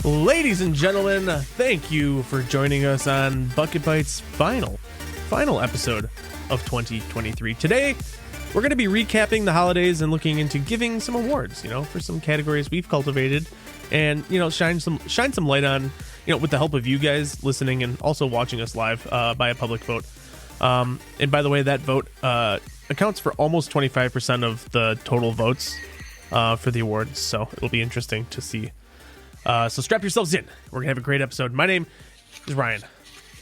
Ladies and gentlemen, thank you for joining us on Bucket Bites' final episode of 2023. Today, we're going to be recapping the holidays and looking into giving some awards, for some categories we've cultivated, and shine some light on, with the help of you guys listening and also watching us live by a public vote. And by the way, that vote accounts for almost 25% of the total votes for the awards, so it'll be interesting to see. So strap yourselves in. We're gonna have a great episode. My name is Ryan,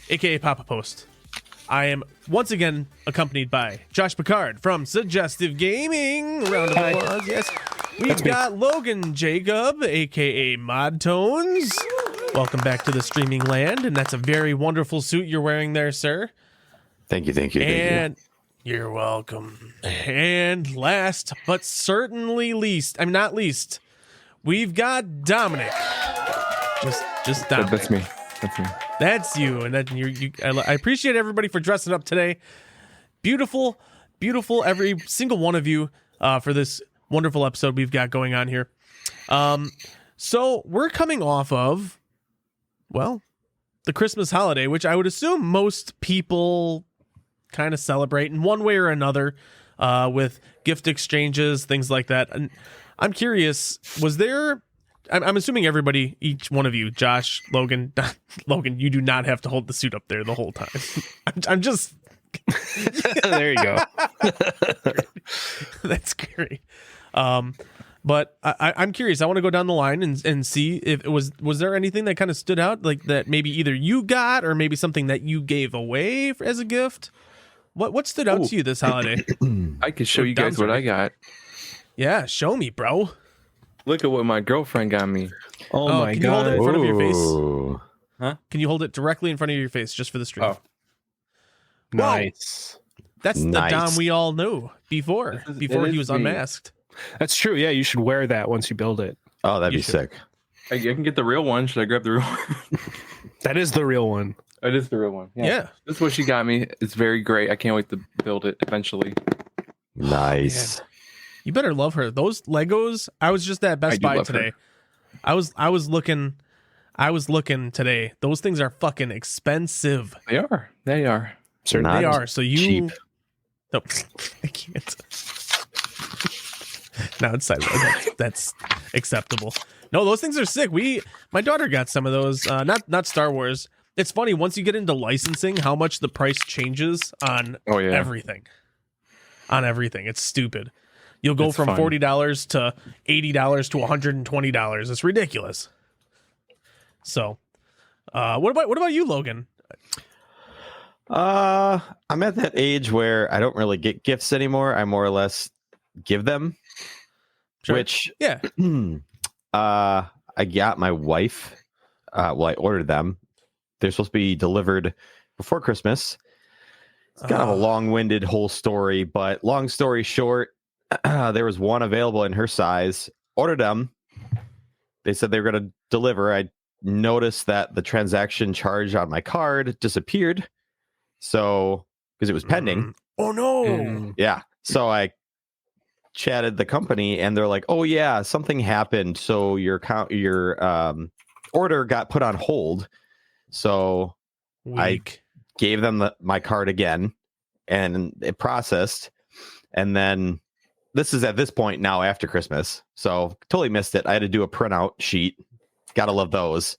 aka Papa Post. I am once again accompanied by Josh Picard from Suggestive Gaming. Round of applause. Yes, we've got Logan Jacob, aka Mod Tones. Welcome back to the streaming land, and that's a very wonderful suit you're wearing there, sir. Thank you. And you're welcome. And last but certainly not least, we've got Dominic. Just Dominic. That's me. That's you. And then I appreciate everybody for dressing up today. Beautiful, every single one of you for this wonderful episode we've got going on here. So we're coming off of, the Christmas holiday, which I would assume most people kind of celebrate in one way or another with gift exchanges, things like that. And I'm curious, was there... I'm assuming everybody, each one of you, Josh, Logan, you do not have to hold the suit up there the whole time. I'm just... There you go. That's great. But I'm curious. I want to go down the line and see if it was there anything that kind of stood out, like that maybe either you got or maybe something that you gave away as a gift? What stood out to you this holiday? I could show you guys what I got. Yeah, show me, bro. Look at what my girlfriend got me. Oh my can god! You hold it in front of your face? Ooh. Huh? Can you hold it directly in front of your face just for the stream? Oh. Nice. That's Nice. the Dom we all knew before he was unmasked. That's true. Yeah, you should wear that once you build it. Oh, that'd You be should. sick. I can get the real one. Should I grab the real one? That is the real one. It is the real one. Yeah. This is what she got me. It's very great. I can't wait to build it eventually. Nice. You better love her. Those Legos. I was just at Best do Buy love today. her. I was looking today. Those things are fucking expensive. They are. Certainly. They Not are. So you. cheap. No, I can't. No, it's sideways. That's acceptable. No, those things are sick. My daughter got some of those. Not Star Wars. It's funny once you get into licensing, how much the price changes on Oh yeah. everything. On everything, it's stupid. You'll go It's from fun. $40 to $80 to $120. It's ridiculous. So, what about you, Logan? I'm at that age where I don't really get gifts anymore. I more or less give them. Sure. Which Yeah. I got my wife. I ordered them. They're supposed to be delivered before Christmas. It's kind of a long-winded whole story, but long story short, there was one available in her size. Ordered them. They said they were going to deliver. I noticed that the transaction charge on my card disappeared. So, because it was pending. Oh no. Mm. Yeah. So I chatted the company and they're like, "Oh yeah, something happened. So your order got put on hold." So Weak. gave them my card again and it processed. And then this is at this point now after Christmas. So totally missed it. I had to do a printout sheet. Gotta love those.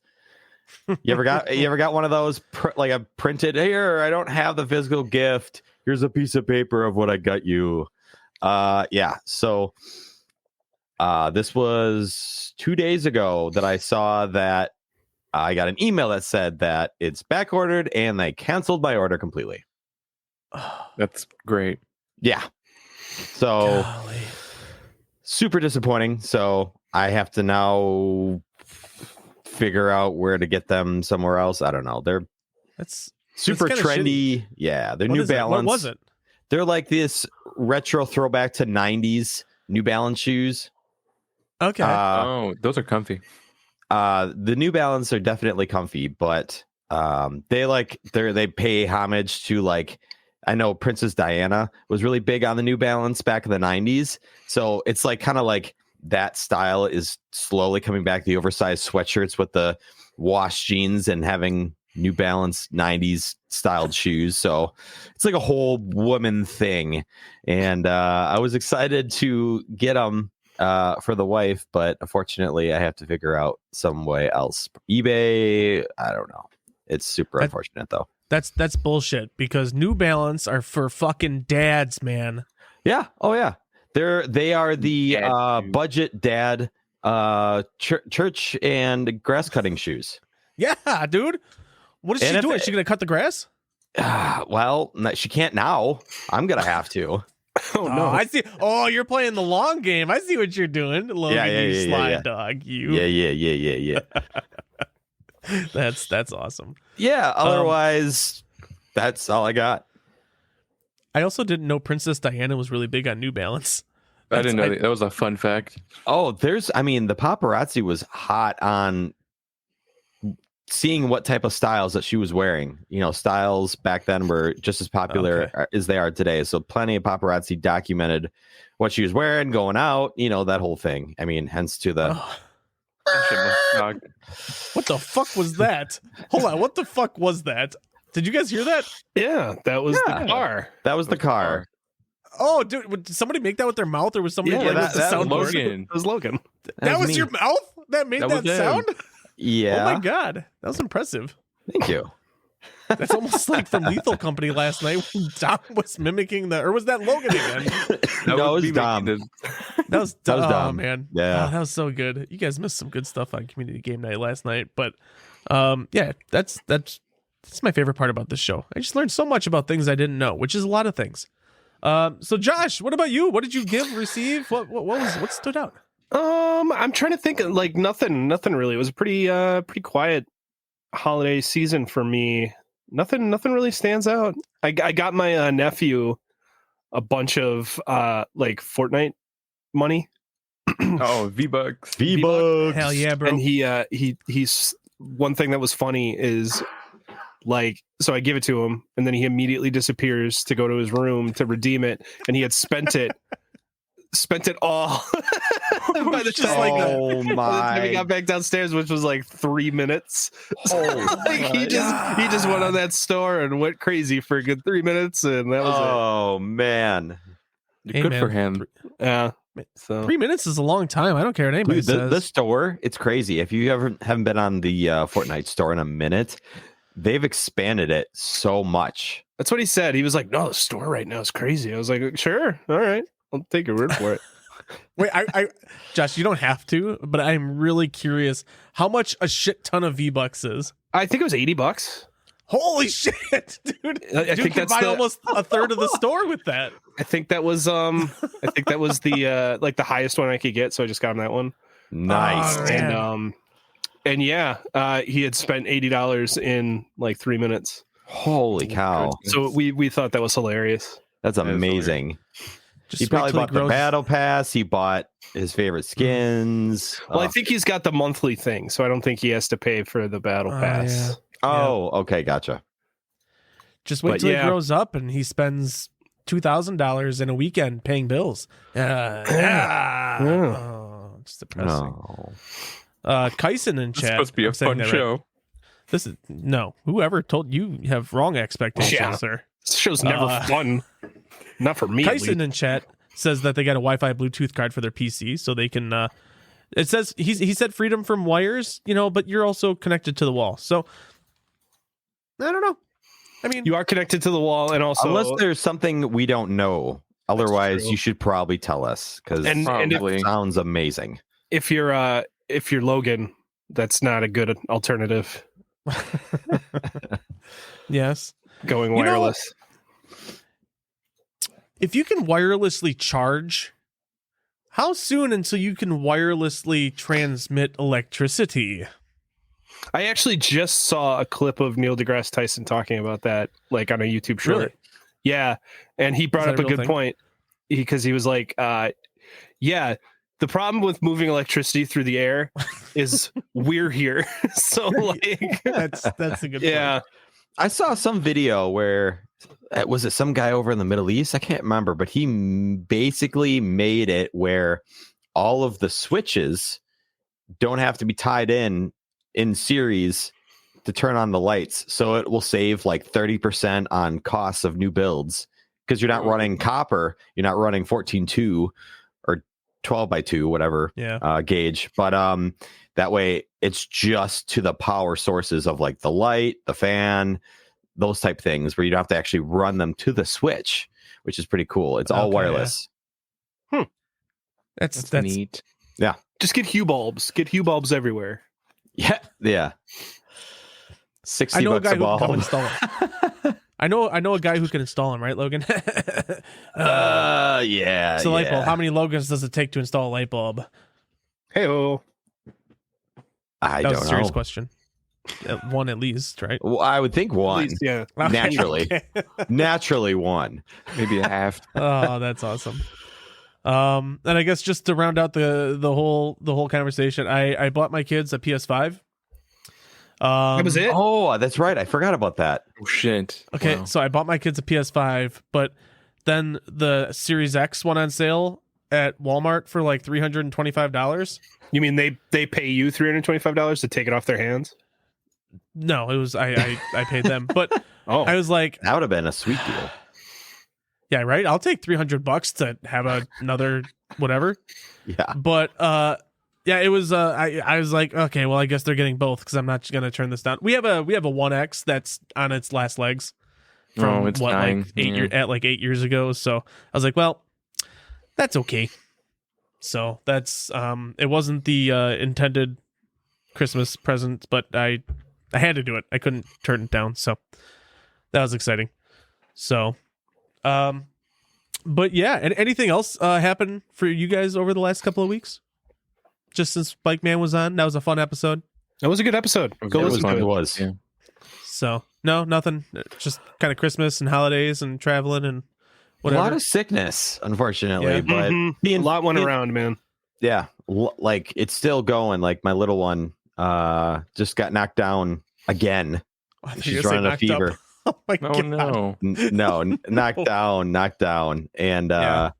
You ever got one of those like a printed here? I don't have the physical gift. Here's a piece of paper of what I got you. Yeah. So this was 2 days ago that I saw that I got an email that said that it's back ordered and they canceled my order completely. That's great. Yeah. So Golly. super disappointing. So I have to now figure out where to get them somewhere else. I don't know. They're That's super kinda trendy. Yeah. They're what New is it? Balance. What was it? They're like this retro throwback to 90s New Balance shoes. Okay. Oh, those are comfy. The New Balance are definitely comfy, but they pay homage to, like, I know Princess Diana was really big on the New Balance back in the 90s. So it's like kind of like that style is slowly coming back. The oversized sweatshirts with the wash jeans and having New Balance 90s styled shoes. So it's like a whole woman thing. And I was excited to get them for the wife, but unfortunately I have to figure out some way else. eBay, I don't know. It's super unfortunate though. That's bullshit because New Balance are for fucking dads, man. Yeah. Oh yeah. They are the budget dad church and grass cutting shoes. Yeah, dude. What is she doing? Is she gonna cut the grass? Well, she can't now. I'm gonna have to. Oh no! I see. Oh, you're playing the long game. I see what you're doing, Logan. You slide dog. You. Yeah. That's awesome. Yeah. Otherwise, that's all I got. I also didn't know Princess Diana was really big on New Balance. I didn't know that. That was a fun fact. Oh, the paparazzi was hot on seeing what type of styles that she was wearing. You know, styles back then were just as popular as they are today. So plenty of paparazzi documented what she was wearing, going out, you know, that whole thing. I mean, hence to the... What the fuck was that? Hold on. What the fuck was that? Did you guys hear that? Yeah, that was the car. That was the car. Oh, dude, did somebody make that with their mouth, or was somebody playing with the sound? Logan. It was Logan. That was your mouth that made that sound? Yeah. Oh my god, that was impressive. Thank you. That's almost like from Lethal Company last night when Dom was mimicking or was that Logan again? No, it was Dom. That was Dom. Oh, man. Yeah. Oh, that was so good. You guys missed some good stuff on Community Game Night last night, but yeah, that's my favorite part about this show. I just learned so much about things I didn't know, which is a lot of things. So Josh, what about you? What did you receive? What stood out? I'm trying to think. Like nothing really. It was a pretty quiet holiday season for me. Nothing really stands out. I got my nephew a bunch of like Fortnite money. Oh, V-Bucks. Hell yeah, bro. And he's one thing that was funny is like, so I give it to him and then he immediately disappears to go to his room to redeem it, and he had spent it all by the time he got back downstairs, which was like 3 minutes. Like he just went on that store and went crazy for a good 3 minutes, and that was it. Oh man. Good for him. Yeah. So 3 minutes is a long time. I don't care what anybody says. The store, it's crazy. If you haven't been on the Fortnite store in a minute, they've expanded it so much. that's what he said. He was like, "No, the store right now is crazy." I was like, "Sure, all right, I'll take your word for it." Wait, I Josh, you don't have to, but I'm really curious how much a shit ton of V-Bucks is. I think it was $80. Holy shit, dude! I think can that's buy almost a third of the store with that. I think that was the like the highest one I could get, so I just got him that one. Nice. Oh, man. And yeah, he had spent $80 in like 3 minutes. Holy cow. So we thought that was hilarious. That's amazing. Just He probably wait till bought the battle pass. He bought his favorite skins. Well, I think he's got the monthly thing, so I don't think he has to pay for the battle pass. Yeah. Oh, okay, gotcha. Just wait But till yeah. he grows up and he spends $2,000 in a weekend paying bills. Oh, it's depressing. No. Kyson in It's chat. supposed to be a I'm saying fun that right. show. This is no. Whoever told you have wrong expectations, Yeah. sir. This show's never fun. Not for me. at Kyson least. in chat says that they got a Wi-Fi Bluetooth card for their PC, so they can. It says he said freedom from wires, but you're also connected to the wall. So I don't know. I mean, You are connected to the wall, and also Unless there's something we don't know. Otherwise, true. you should probably tell us because And Probably. it sounds amazing. if you're Logan, that's not a good alternative. yes. Going You know, wireless. If you can wirelessly charge, how soon until you can wirelessly transmit electricity? I actually just saw a clip of Neil deGrasse Tyson talking about that, like on a YouTube short. Really? Yeah, and he brought Is up that a a real good thing? point because he was like, "Yeah, the problem with moving electricity through the air is we're here." So like, That's a good yeah, I saw some video where was it some guy over in the Middle East? I can't remember, but he basically made it where all of the switches don't have to be tied in series to turn on the lights. So it will save like 30% on costs of new builds because you're not running copper. You're not running 14.2 or 12x2, whatever gauge. But that way it's just to the power sources of like the light, the fan, those type things where you don't have to actually run them to the switch, which is pretty cool. It's all wireless. Yeah. That's neat. Yeah. Just get Hue bulbs. Get Hue bulbs everywhere. Yeah. Yeah. 60 I know a bucks guy a who can come bulb. install them. I know a guy who can install them, right, Logan? Yeah. So light bulb. How many Logans does it take to install a light bulb? Hey-oh. I That was don't a serious know. question. One at least, right? Well, I would think At one. least, yeah. Naturally. Okay. Naturally one. Maybe a half. Oh, that's awesome. And I guess just to round out the whole conversation, I bought my kids a PS5. That was it? Oh, that's right. I forgot about that. Oh, shit. Okay, Wow. so I bought my kids a PS5, but then the Series X went on sale at Walmart for like $325. You mean they pay you $325 to take it off their hands? No, it was I paid them, but Oh, I was like, That would have been a sweet deal. yeah, right. I'll take $300 to have another whatever. Yeah. But yeah, it was I was like, okay, well, I guess they're getting both because I'm not gonna turn this down. We have a 1X that's on its last legs from it's what dying. like 8 years ago. So I was like, well, that's okay. So that's it wasn't the intended Christmas present, but I had to do it. I couldn't turn it down. So that was exciting. So but yeah, and anything else happen for you guys over the last couple of weeks? Just since Bike Man was on, that was a fun episode. that was a good episode. Go It listen to It it. was. Yeah. So no, nothing. Just kind of Christmas and holidays and traveling and A whatever. lot of sickness, unfortunately, Yeah. but Mhm. being A lot went being- around, man. Yeah, like it's still going. Like my little one just got knocked down again. I thought you She's were gonna running say a knocked up. fever. Oh my Oh, god! no. Knocked down, and Yeah.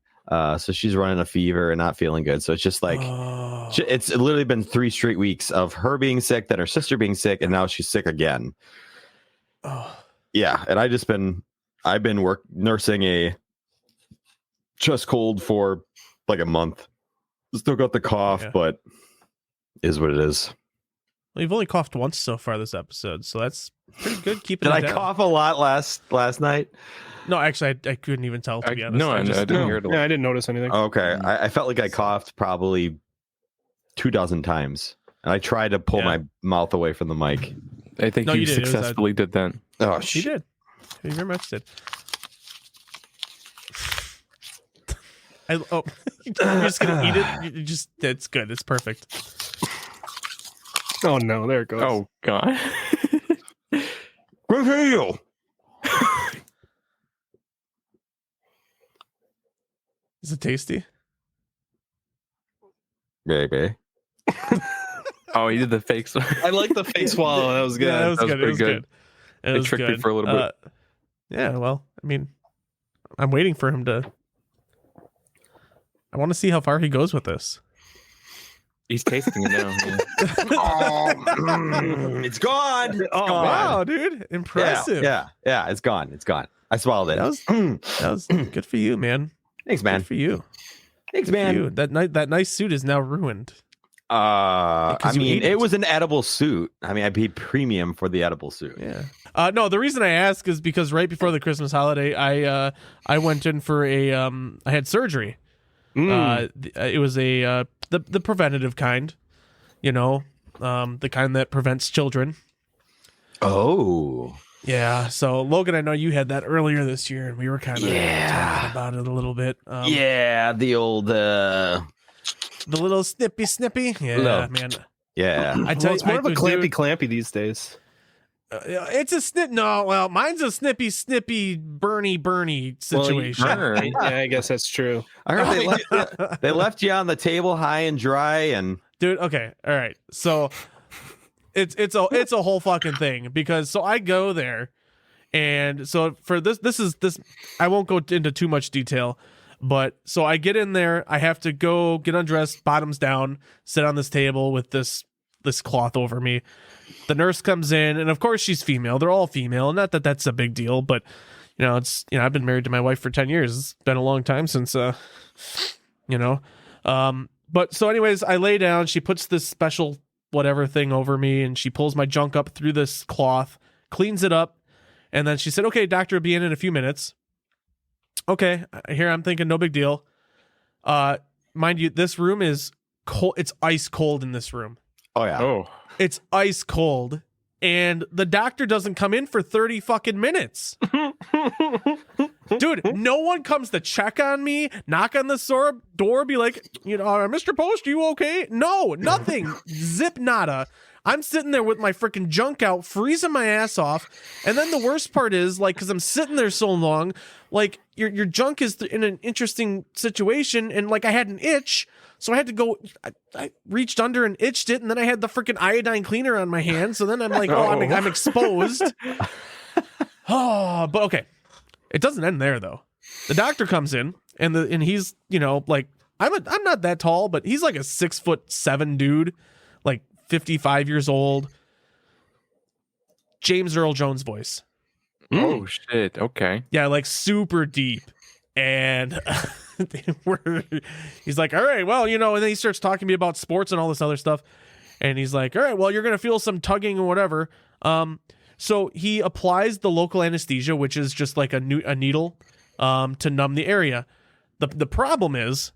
so she's running a fever and not feeling good. So it's just like Oh. it's literally been 3 straight weeks of her being sick, then her sister being sick, and now she's sick again. Oh. Yeah, and I've been nursing a chest cold for like a month. Still got the cough, Yeah. but is what it is. Well, you've only coughed once so far this episode, so that's pretty good. Keeping Did it I down. cough a lot last night? No, actually, I couldn't even tell, to be honest. No, I just- didn't hear it. Yeah, I didn't notice anything. Okay, I felt like I coughed probably 24 times, and I tried to pull Yeah. my mouth away from the mic. I think No, you you did. It was, successfully did that. Oh You shit! did. You very much did. You're just gonna eat it. You just it's good. It's perfect. Oh no, there it goes. Oh, God. Good for you. Is it tasty? Baby. Oh, he did the fake. I like the face swallow. That was good. Yeah, that was That was good. It was pretty good. good. It It was tricked me good. for a little bit. Yeah, well, I mean, I'm waiting for him to. I want to see how far he goes with this. He's tasting it now. Yeah. It's gone. Oh, Gone. Wow, dude, impressive. Yeah, it's gone. It's gone. I swallowed it. That was good for you, man. Thanks, man. Good for you. Thanks, Good for man. you. That nice suit is now ruined. I Because you mean, ate it it. was an edible suit. I mean, I paid premium for the edible suit. Yeah. No, the reason I ask is because right before the Christmas holiday, I went in for I had surgery. It was the preventative kind, the kind that prevents children. Oh, Yeah. So Logan, I know you had that earlier this year, and we were kind of talking about it a little bit. yeah, the old The little snippy. Yeah, No. man. yeah. I tell Well, it's you, more of a clampy these days. It's a snip. No, well, mine's a snippy, burny situation. Burn. Yeah, I guess that's true. I heard they left you on the table high and dry, and Dude, okay, all right. So it's a whole fucking thing because so I go there, and so for this I won't go into too much detail. But so I get in there, I have to go get undressed, bottoms down, sit on this table with this cloth over me. The nurse comes in, and of course she's female. They're all female. Not that that's a big deal, but I've been married to my wife for 10 years. It's been a long time since but so anyways, I lay down, she puts this special whatever thing over me, and she pulls my junk up through this cloth, cleans it up, and then she said, "Okay, doctor will be in a few minutes." Okay, here I'm thinking no big deal. Mind you, this room is cold. It's ice cold in this room. Oh yeah. Oh. It's ice cold, and the doctor doesn't come in for 30 fucking minutes. Dude, no one comes to check on me, knock on the door, be like, Mr. Post, are you okay? No, nothing. Zip nada. I'm sitting there with my freaking junk out, freezing my ass off. And then the worst part is, like, because I'm sitting there so long, like, your junk is in an interesting situation, and, like, I had an itch, so I had to go, I reached under and itched it, and then I had the freaking iodine cleaner on my hand, so then I'm like, I'm exposed. But okay. It doesn't end there, though. The doctor comes in, and he's, like, I'm not that tall, but he's like a 6'7" dude, like 55 years old. James Earl Jones voice. Oh shit. Okay. Yeah, like super deep. And he's like, all right, well, and then he starts talking to me about sports and all this other stuff. And he's like, all right, well, you're going to feel some tugging or whatever. So he applies the local anesthesia, which is just like a needle to numb the area. The problem is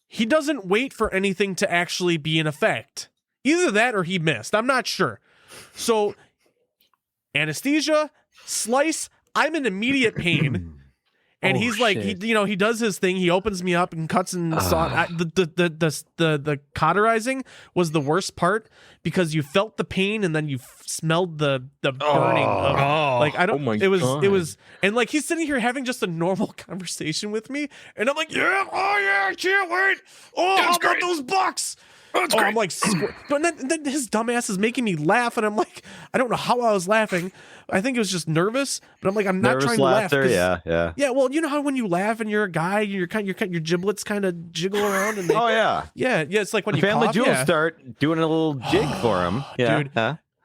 he doesn't wait for anything to actually be in effect. Either that or he missed. I'm not sure. So anesthesia, slice, I'm in immediate pain. And he's like, he does his thing. He opens me up and cuts and saw. The cauterizing was the worst part because you felt the pain and then you smelled the burning. It was, and like he's sitting here having just a normal conversation with me, and I'm like, I can't wait. How about those bucks? I'm like, but then his dumbass is making me laugh, and I'm like, I don't know how I was laughing. I think it was just nervous, but I'm like, I'm not Nervous trying to laughter, laugh. Yeah. Well, you know how when you laugh and you're a guy, your giblets kind of jiggle around, and yeah. It's like when you Family cough, Jewels start doing a little jig for him. Yeah, dude,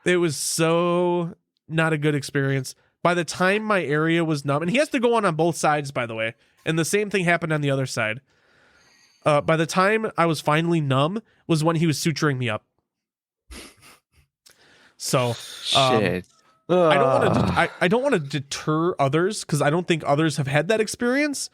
it was so not a good experience. By the time my area was numb, and he has to go on both sides, by the way, and the same thing happened on the other side. By the time I was finally numb was when he was suturing me up. So shit. I don't want to deter others because I don't think others have had that experience.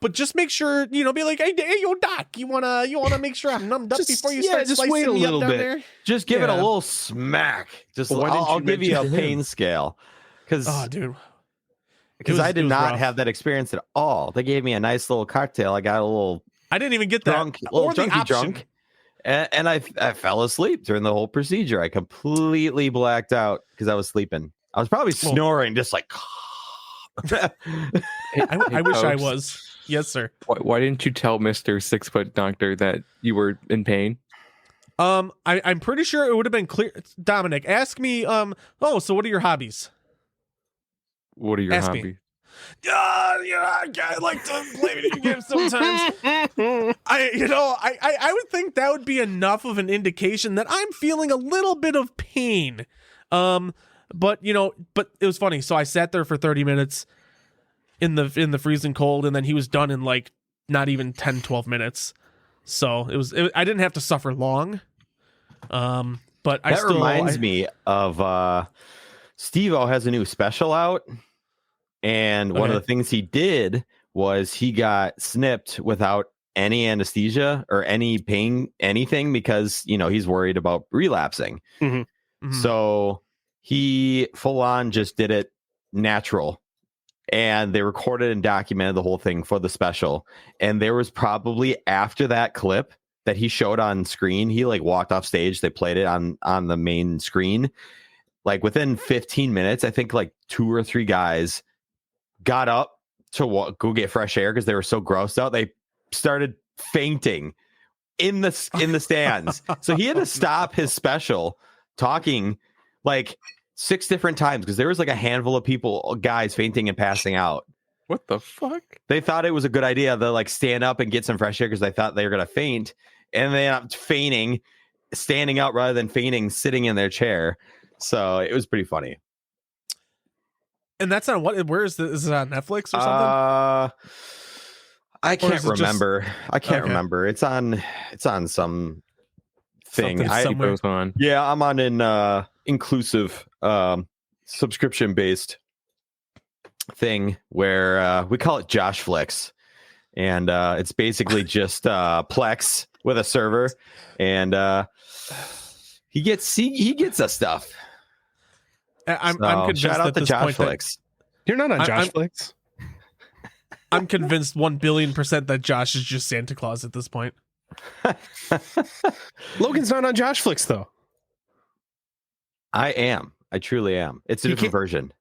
But just make sure, be like, hey yo, doc, you wanna make sure I'm numbed up before you start slicing wait a me little up down bit. there. Just give it a little smack. I'll give you a pain scale. Dude. Because I did not have that experience at all. They gave me a nice little cocktail. I got a little. I didn't even get drunk, that. little Or the junky option. drunk, and I fell asleep during the whole procedure. I completely blacked out because I was sleeping. I was probably snoring, just like. I wish I was. Yes, sir. Why didn't you tell Mr. 6-foot doctor that you were in pain? I'm pretty sure it would have been clear. Dominic, ask me. So what are your hobbies? What are your hobbies? I like to play video games sometimes. I would think that would be enough of an indication that I'm feeling a little bit of pain. But it was funny. So I sat there for 30 minutes in the freezing cold, and then he was done in like not even 10, 12 minutes. So I didn't have to suffer long. But that reminds me of Steve-O has a new special out, and one of the things he did was he got snipped without any anesthesia or any pain, anything, because he's worried about relapsing. Mm-hmm. Mm-hmm. So he full on just did it natural, and they recorded and documented the whole thing for the special. And there was probably after that clip that he showed on screen, he like walked off stage. They played it on the main screen. Like within 15 minutes, I think like 2 or 3 guys got up to go get fresh air because they were so grossed out. They started fainting in the stands. So he had to stop his special talking like 6 different times because there was like a handful of guys fainting and passing out. What the fuck? They thought it was a good idea to like stand up and get some fresh air because they thought they were gonna faint, and they ended up feigning, standing out rather than feigning, sitting in their chair. So it was pretty funny. And that's on what? Where is this? Is it on Netflix or something? I can't remember. I can't Okay. remember. It's on some thing. Something somewhere. Goes on. Yeah, I'm on an inclusive subscription based thing where we call it Joshflix, and it's basically just Plex with a server, and he gets us stuff. I'm So, convinced shout out at to this point that Joshflix. You're not on I'm- Joshflix. I'm convinced 1,000,000,000% that Josh is just Santa Claus at this point. Logan's not on Joshflix though. I am. I truly am. It's a You different can't- version.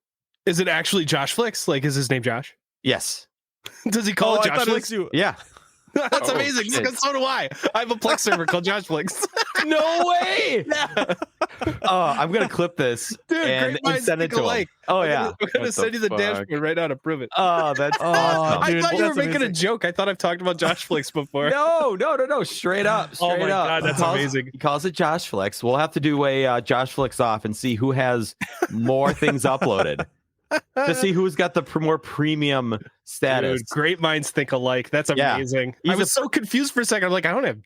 Is it actually Joshflix? Like, is his name Josh? Yes. Does he call it I thought it was Joshflix? you. Yeah. That's Oh, amazing. shit. Because so do I. I have a Plex server called Joshflix. No way. Yeah. Oh, I'm gonna clip this Dude, and great minds send it think to him. alike. Oh yeah. I'm gonna What send the you the fuck? dashboard right now to prove it. Oh, that's Oh, awesome. dude. I thought you were that's making a amazing. joke. I thought I've talked about Joshflix before. No. Straight up. Oh Straight my up. God, that's He calls- amazing. He calls it Joshflix. We'll have to do a Joshflix off and see who has more things uploaded to see who's got the more premium status. Dude, great minds think alike. That's Yeah. amazing. He's I was so confused for a second. I'm like, I don't have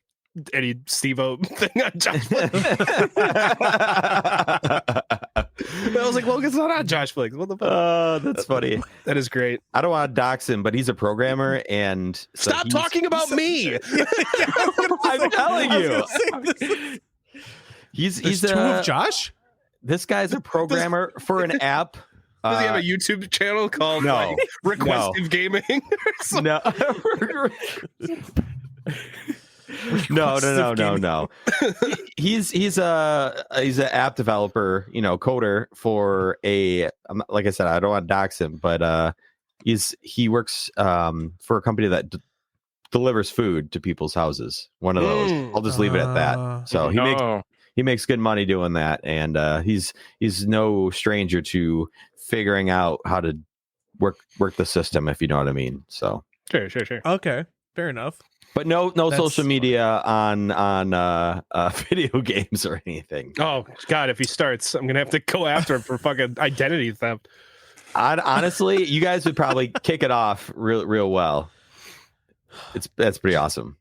any Steve-O thing on Joshflix. I was like, Logan's not on Joshflix. What the fuck? That's funny. That is great. I don't want to dox him, but he's a programmer, and so Stop talking about me. I'm telling you, he's There's he's two of Josh? this guy's a programmer for an app. Does he have a YouTube channel called no. like, Requestive Gaming? Or something? No. No. He's an app developer, coder for like I said, I don't want to dox him, but he works for a company that delivers food to people's houses. One of those. I'll just leave it at that. So he makes good money doing that, and he's no stranger to figuring out how to work the system, if you know what I mean. So Sure. Okay, fair enough. but no That's social media on video games or anything. Oh God, if he starts, I'm gonna have to go after him for fucking identity theft. Honestly, you guys would probably kick it off real well. That's pretty awesome.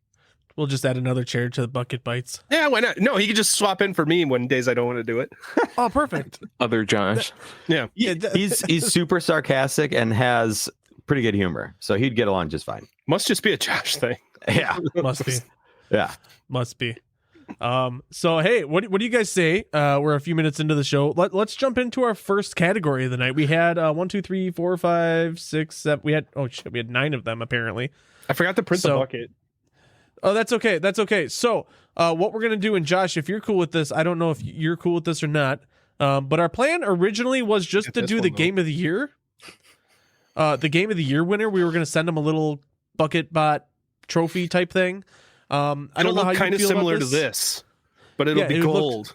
We'll just add another chair to the bucket bites. Yeah, why not? No, he could just swap in for me when days I don't want to do it. Oh, perfect. Other Josh. Yeah. He's super sarcastic and has pretty good humor, so he'd get along just fine. Must just be a Josh thing. Yeah, Must be. yeah. Must be. So hey, what do you guys say? We're a few minutes into the show. Let's jump into our first category of the night. We had 1, 2, 3, 4, 5, 6, 7. We had 9 of them apparently. I forgot to print the So- bucket. Oh, that's okay. That's okay. So, what we're gonna do, and Josh, if you're cool with this, I don't know if you're cool with this or not. But our plan originally was just Get to this do one, the though. game of the year. The game of the year winner. We were gonna send them a little bucket bot trophy type thing. I don't know how you kind of feel about similar to this, but it'll Yeah, be it would look- gold.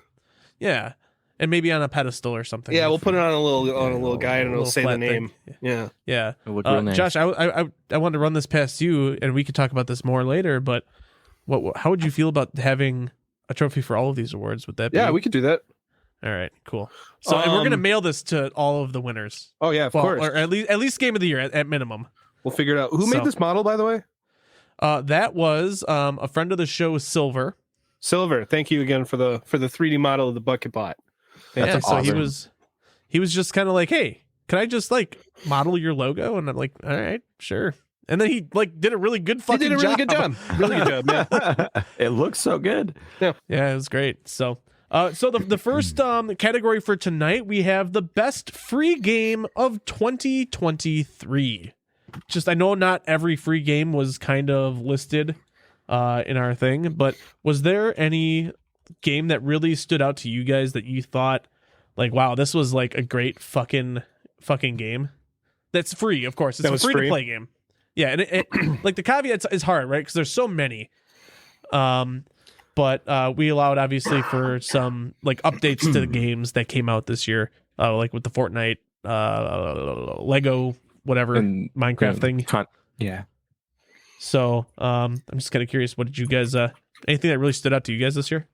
Yeah, and maybe on a pedestal or something. Yeah, we'll put it on a little guide and it'll little say the flat name. thing. Yeah. Yeah. It looked real nice. Josh, I wanted to run this past you, and we could talk about this more later. But how would you feel about having a trophy for all of these awards? Would that be? Yeah, we could do that. All right, cool. So, and we're gonna Um, mail this to all of the winners. Oh yeah, of Well, course. or at least game of the year at minimum. We'll figure it out. Who So- made this model, by the way? That was a friend of the show, Silver. Silver. Thank you again for the 3D model of the bucket bot. Yeah, so awesome. he was just kind of like, hey, can I just like model your logo? And I'm like, all right, sure. And then he like did a really good He fucking did a really good job. Really good job, man. It looks so good. Yeah, it was great. So, the first category for tonight, we have the best free game of 2023. Just, I know not every free game was kind of listed in our thing, but was there any game that really stood out to you guys that you thought, like, wow, this was like a great fucking game? That's free, of course. It's That a was free to free? play game. Yeah, and it like the caveat is hard, right? Because there's so many. But we allowed obviously for some like updates to the games that came out this year, like with the Fortnite, Lego whatever And- Minecraft and thing. Yeah. So I'm just kind of curious, what did you guys anything that really stood out to you guys this year?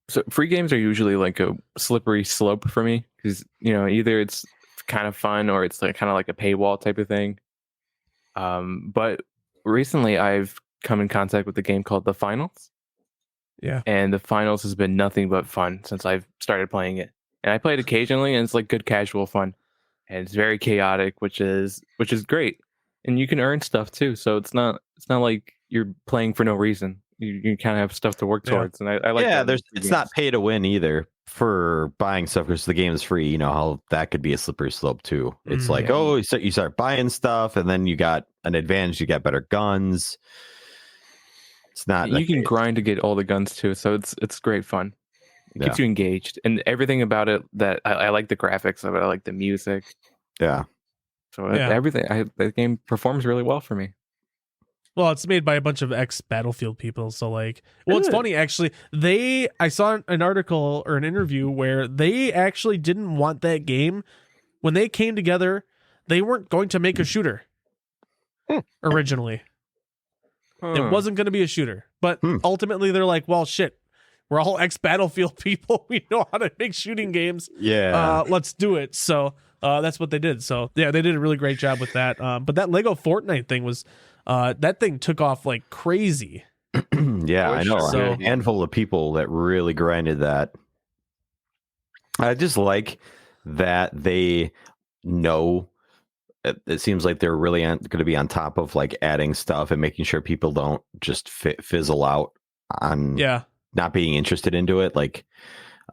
So free games are usually like a slippery slope for me because either it's kind of fun or it's like kind of like a paywall type of thing. But recently I've come in contact with a game called The Finals. Yeah. And The Finals has been nothing but fun since I've started playing it. And I play it occasionally, and it's like good casual fun. And it's very chaotic, which is great. And you can earn stuff too, so it's not like you're playing for no reason. You kind of have stuff to work towards, and I like that. It's not pay to win either for buying stuff because the game is free. You know how that could be a slippery slope too. It's like, oh, so you start buying stuff, and then you got an advantage. You got better guns. It's not. You can grind to get all the guns too, so it's great fun. It keeps you engaged, and everything about it that I like the graphics of it. I like the music. Yeah. So everything. The game performs really well for me. Well, it's made by a bunch of ex-Battlefield people, so like, well, it's funny actually. I saw an article or an interview where they actually didn't want that game when they came together. They weren't going to make a shooter originally. It wasn't going to be a shooter, but ultimately they're like, well, shit, we're all ex-Battlefield people. We know how to make shooting games. Yeah. Let's do it. So that's what they did. So yeah, they did a really great job with that. But that Lego Fortnite thing was. That thing took off like crazy. Yeah, I know. So, a handful of people that really grinded that. I just like that they know. It seems like they're really going to be on top of like adding stuff and making sure people don't just fizzle out on not being interested into it. Like,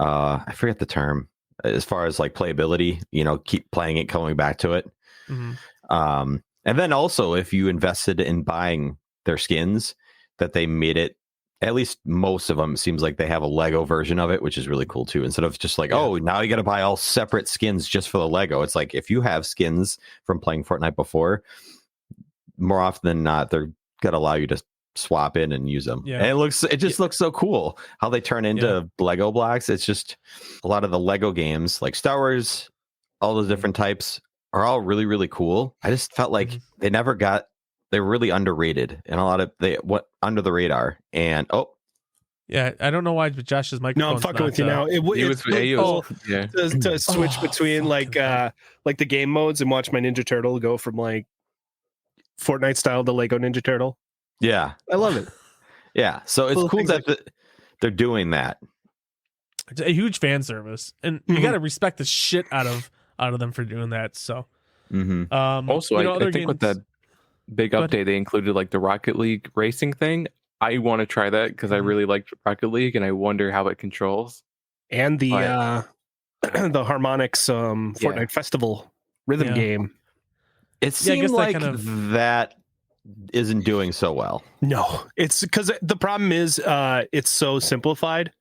I forget the term as far as like playability. Keep playing it, coming back to it. Mm-hmm. And then also, if you invested in buying their skins, that they made it, at least most of them, it seems like they have a Lego version of it, which is really cool too. Instead of just like, oh, now you got to buy all separate skins just for the Lego. It's like, if you have skins from playing Fortnite before, more often than not, they're going to allow you to swap in and use them. Yeah. And it just looks so cool how they turn into Lego blocks. It's just a lot of the Lego games, like Star Wars, all those different types, are all really, really cool. I just felt like they're really underrated, and a lot of they went under the radar. And I don't know why, but Josh's microphone. No, I'm fucking with you now. It's cool to switch between like the game modes and watch my Ninja Turtle go from like Fortnite style to Lego Ninja Turtle. Yeah, I love it. Yeah, so it's cool that they're doing that. It's a huge fan service, and you got to respect the shit out of them for doing that. So also I think with that big update they included like the Rocket League racing thing. I want to try that because I really liked Rocket League, and I wonder how it controls. And the the Harmonix Fortnite Festival rhythm game. It seems like that isn't doing so well. No, it's because the problem is it's so simplified.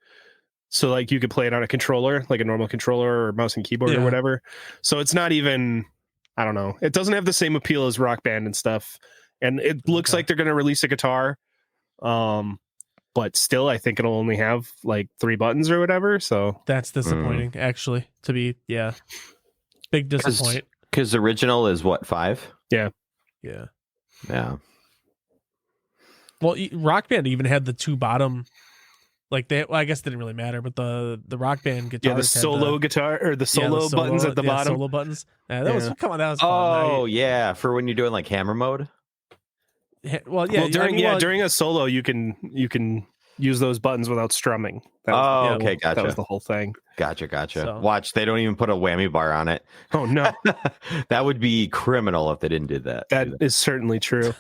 So like you could play it on a controller, like a normal controller or mouse and keyboard or whatever. So it's not even, I don't know. It doesn't have the same appeal as Rock Band and stuff. And it looks like they're going to release a guitar. But still, I think it'll only have like 3 buttons or whatever. So that's disappointing, actually, to be, big disappointment. Because the original is what, 5? Yeah. Well, Rock Band even had the 2 bottom. Like I guess it didn't really matter, but the Rock Band guitar. Yeah, the solo guitar or the solo buttons at the bottom. Solo buttons. That was fun. Oh yeah, for when you're doing like hammer mode. Well, during a solo, you can use those buttons without strumming. Okay, gotcha. That was the whole thing. Gotcha. So. Watch, they don't even put a whammy bar on it. Oh no, that would be criminal if they didn't do that. That is certainly true.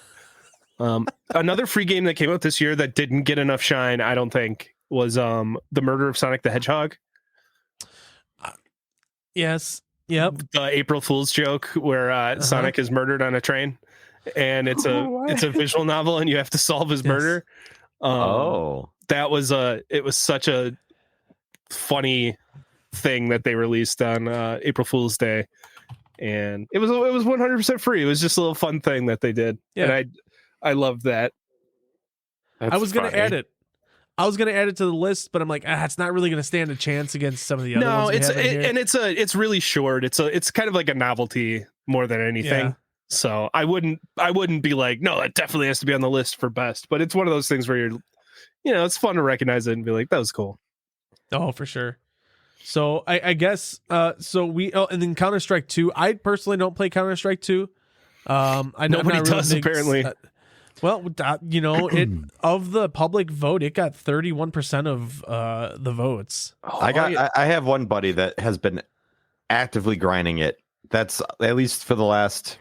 Another free game that came out this year that didn't get enough shine, I don't think, was the Murder of Sonic the Hedgehog. Yes. Yep. The April Fool's joke where Sonic is murdered on a train, and it's a visual novel, and you have to solve his murder. That was it was such a funny thing that they released on April Fool's Day, and it was 100% free. It was just a little fun thing that they did, and I loved that. I was going to add it. I was going to add it to the list, but I'm like, it's not really going to stand a chance against some of the other ones. No, it's really short. It's kind of like a novelty more than anything. So I wouldn't be like, no, that definitely has to be on the list for best. But it's one of those things where it's fun to recognize it and be like, that was cool. Oh, for sure. So I guess so and then Counter-Strike 2. I personally don't play Counter-Strike 2. Nobody does apparently. It of the public vote, it got 31% of the votes. I have one buddy that has been actively grinding it. That's at least for the last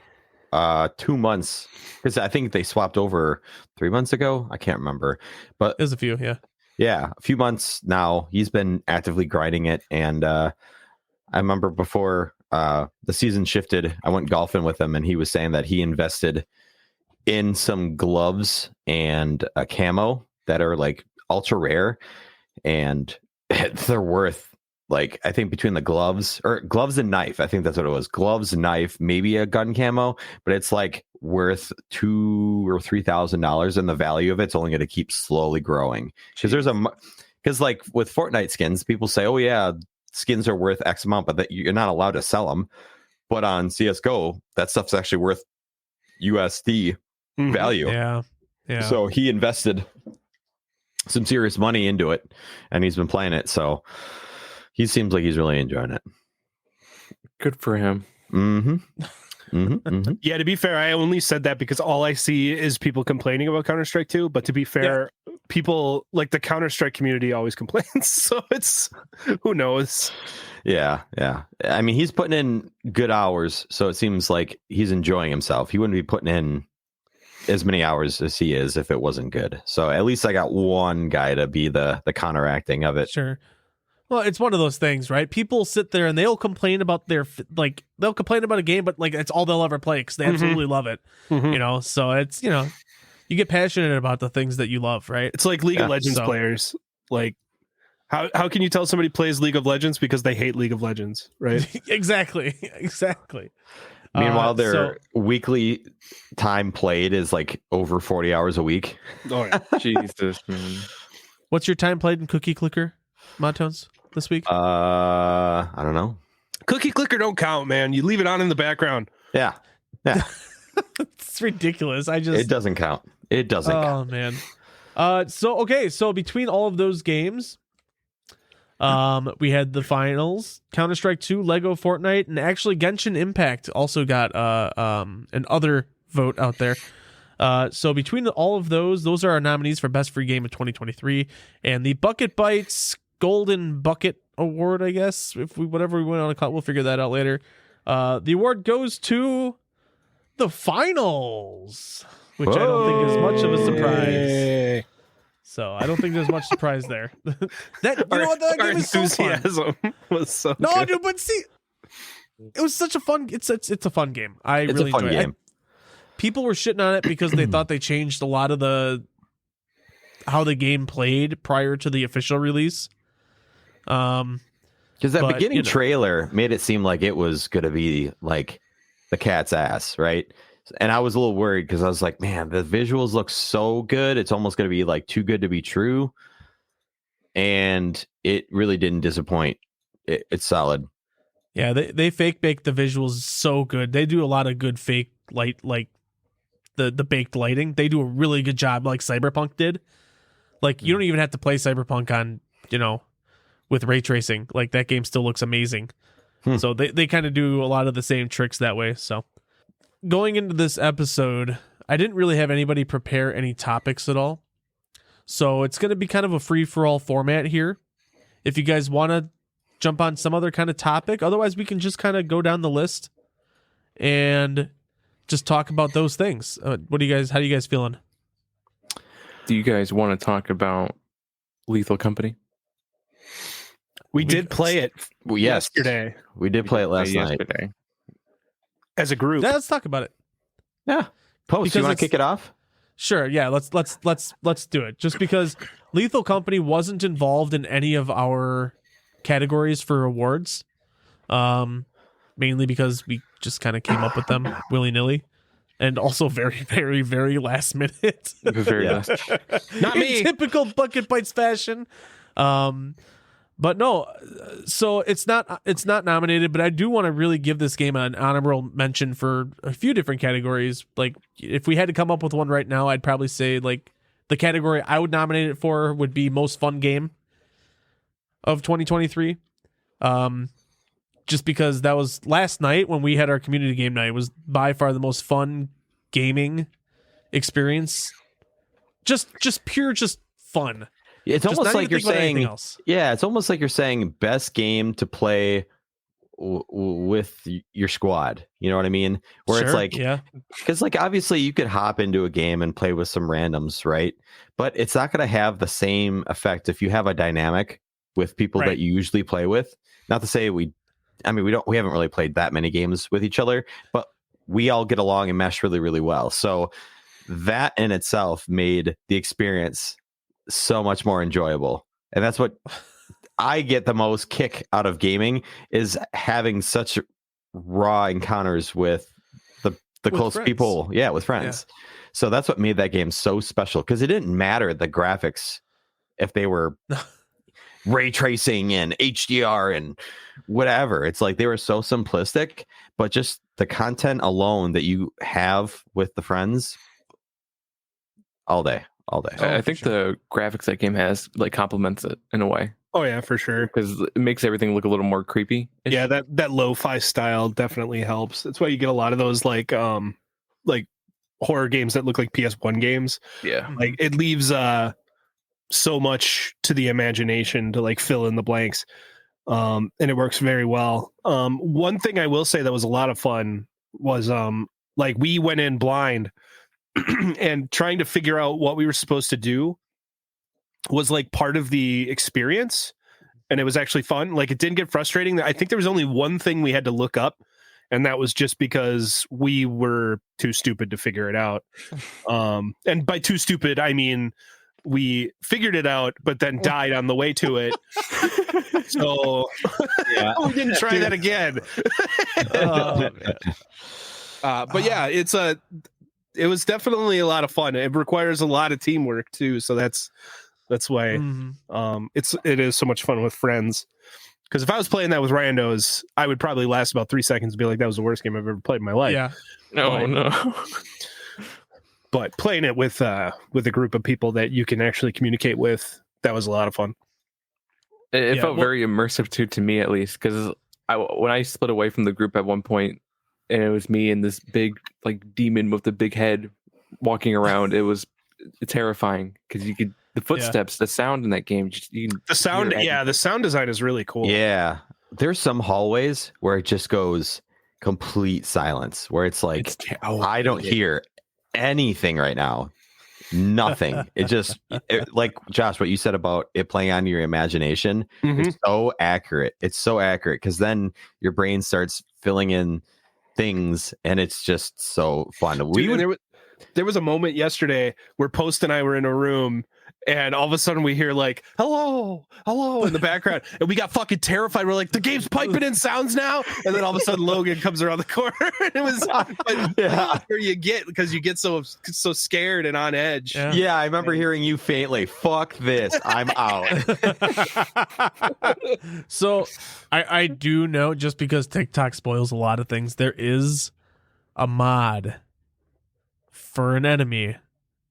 2 months, because I think they swapped over 3 months ago. I can't remember, but There's a few, yeah, a few months now. He's been actively grinding it, and I remember before the season shifted, I went golfing with him, and he was saying that he invested in some gloves and a camo that are like ultra rare, and they're worth, like, I think between the gloves and knife, I think that's what it was. Gloves, knife, maybe a gun camo, but it's like worth $2,000 or $3,000, and the value of it's only going to keep slowly growing. Because like with Fortnite skins, people say, "Oh yeah, skins are worth X amount," but that you're not allowed to sell them. But on CS:GO, that stuff's actually worth USD value. Yeah. So he invested some serious money into it, and he's been playing it. So he seems like he's really enjoying it. Good for him. Yeah, to be fair, I only said that because all I see is people complaining about Counter-Strike 2. But to be fair, people like the Counter-Strike community always complains. So it's, who knows? Yeah. I mean, he's putting in good hours, so it seems like he's enjoying himself. He wouldn't be putting in as many hours as he is if it wasn't good. So at least I got one guy to be the counteracting of it. Sure. Well, it's one of those things, right? People sit there and they'll complain about they'll complain about a game, but like it's all they'll ever play because they absolutely love it. So it's, you get passionate about the things that you love, right? It's like League of Legends players. Like, how can you tell somebody plays League of Legends because they hate League of Legends, right? Exactly. Meanwhile, their weekly time played is like over 40 hours a week. Oh, yeah. Jesus, man. What's your time played in Cookie Clicker, Montones, this week? I don't know. Cookie Clicker don't count, man. You leave it on in the background. Yeah. It's ridiculous. It doesn't count. It doesn't count. Oh, man. So between all of those games, we had the finals, Counter-Strike 2, Lego Fortnite, and actually Genshin Impact also got an other vote out there. So between all of those are our nominees for Best Free Game of 2023, and the Bucket Bites Golden Bucket Award, I guess, whatever we want to call it, we'll figure that out later. The award goes to the finals, which I don't think is much of a surprise. Hey. So I don't think there's much surprise there. That game is so fun. Was so no, good. dude, but see, it was such a fun. It's a fun game. It's really a fun enjoy game. it. People were shitting on it because they thought they changed a lot of how the game played prior to the official release. Because that beginning trailer made it seem like it was going to be like the cat's ass, right? And I was a little worried because I was like, man, the visuals look so good. It's almost going to be like too good to be true. And it really didn't disappoint. It's solid. Yeah, they fake bake the visuals so good. They do a lot of good fake light, like the baked lighting. They do a really good job, like Cyberpunk did. Like, you don't even have to play Cyberpunk on, with ray tracing. Like, that game still looks amazing. So they kind of do a lot of the same tricks that way. So going into this episode, I didn't really have anybody prepare any topics at all. So it's going to be kind of a free-for-all format here. If you guys want to jump on some other kind of topic, otherwise we can just kind of go down the list and just talk about those things. How are you guys feeling? Do you guys want to talk about Lethal Company? We did play it yesterday. We did play it last night. As a group. Yeah, let's talk about it. Yeah. Post, you want to kick it off? Sure, yeah, let's do it. Just because Lethal Company wasn't involved in any of our categories for awards. Mainly because we just kind of came up with them willy-nilly. And also very, very, very last minute. Very last. Not me. In typical Bucket Bites fashion. But no, so it's not nominated, but I do want to really give this game an honorable mention for a few different categories. Like if we had to come up with one right now, I'd probably say like the category I would nominate it for would be most fun game of 2023. Just because that was last night when we had our community game night, was by far the most fun gaming experience. Just fun. It's Just almost not like even you're think about anything saying, else. yeah, it's almost like you're saying best game to play with your squad. You know what I mean? Where it's Sure, like, yeah, because like obviously you could hop into a game and play with some randoms, right? But it's not going to have the same effect if you have a dynamic with people Right. that you usually play with. Not to say we haven't really played that many games with each other, but we all get along and mesh really, really well. So that in itself made the experience so much more enjoyable. And that's what I get the most kick out of gaming, is having such raw encounters with the close friends. people. Yeah, with friends. Yeah. So that's what made that game so special, because it didn't matter the graphics if they were ray tracing and HDR and whatever. It's like they were so simplistic, but just the content alone that you have with the friends all day. I think the graphics that game has like complements it in a way, Oh yeah, for sure. because it makes everything look a little more creepy. Yeah, that lo-fi style definitely helps. That's why you get a lot of those like horror games that look like PS1 games. Yeah. Like it leaves so much to the imagination to like fill in the blanks. And it works very well. One thing I will say that was a lot of fun was like we went in blind and trying to figure out what we were supposed to do was like part of the experience, and it was actually fun. Like it didn't get frustrating. I think there was only one thing we had to look up, and that was just because we were too stupid to figure it out. And by too stupid, I mean we figured it out, but then died on the way to it. So Yeah. we didn't try that again. Oh, man. But yeah, it was definitely a lot of fun. It requires a lot of teamwork too, so that's why Mhm. it is so much fun with friends. Because if I was playing that with randos, I would probably last about 3 seconds and be like, that was the worst game I've ever played in my life. Yeah, No. But playing it with a group of people that you can actually communicate with, that was a lot of fun. It Yeah, felt well- very immersive to me, at least, because when I split away from the group at one point, and it was me and this big like demon with the big head walking around, it was terrifying because you could the footsteps, the sound in that game. The sound, the sound design is really cool. Yeah. There's some hallways where it just goes complete silence, where it's like, I don't hear anything right now. Nothing. It just, like Josh, what you said about it playing on your imagination, it's so accurate. It's so accurate, because then your brain starts filling in things, and it's just so fun. Dude, there was a moment yesterday where Post and I were in a room, and all of a sudden we hear like hello in the background, and we got fucking terrified. We're like, the game's piping in sounds now, and then all of a sudden Logan comes around the corner. And it was where you get, because you get so scared and on edge. Yeah, I remember hearing you faintly, fuck this, I'm out. So I do know, just because TikTok spoils a lot of things, there is a mod for an enemy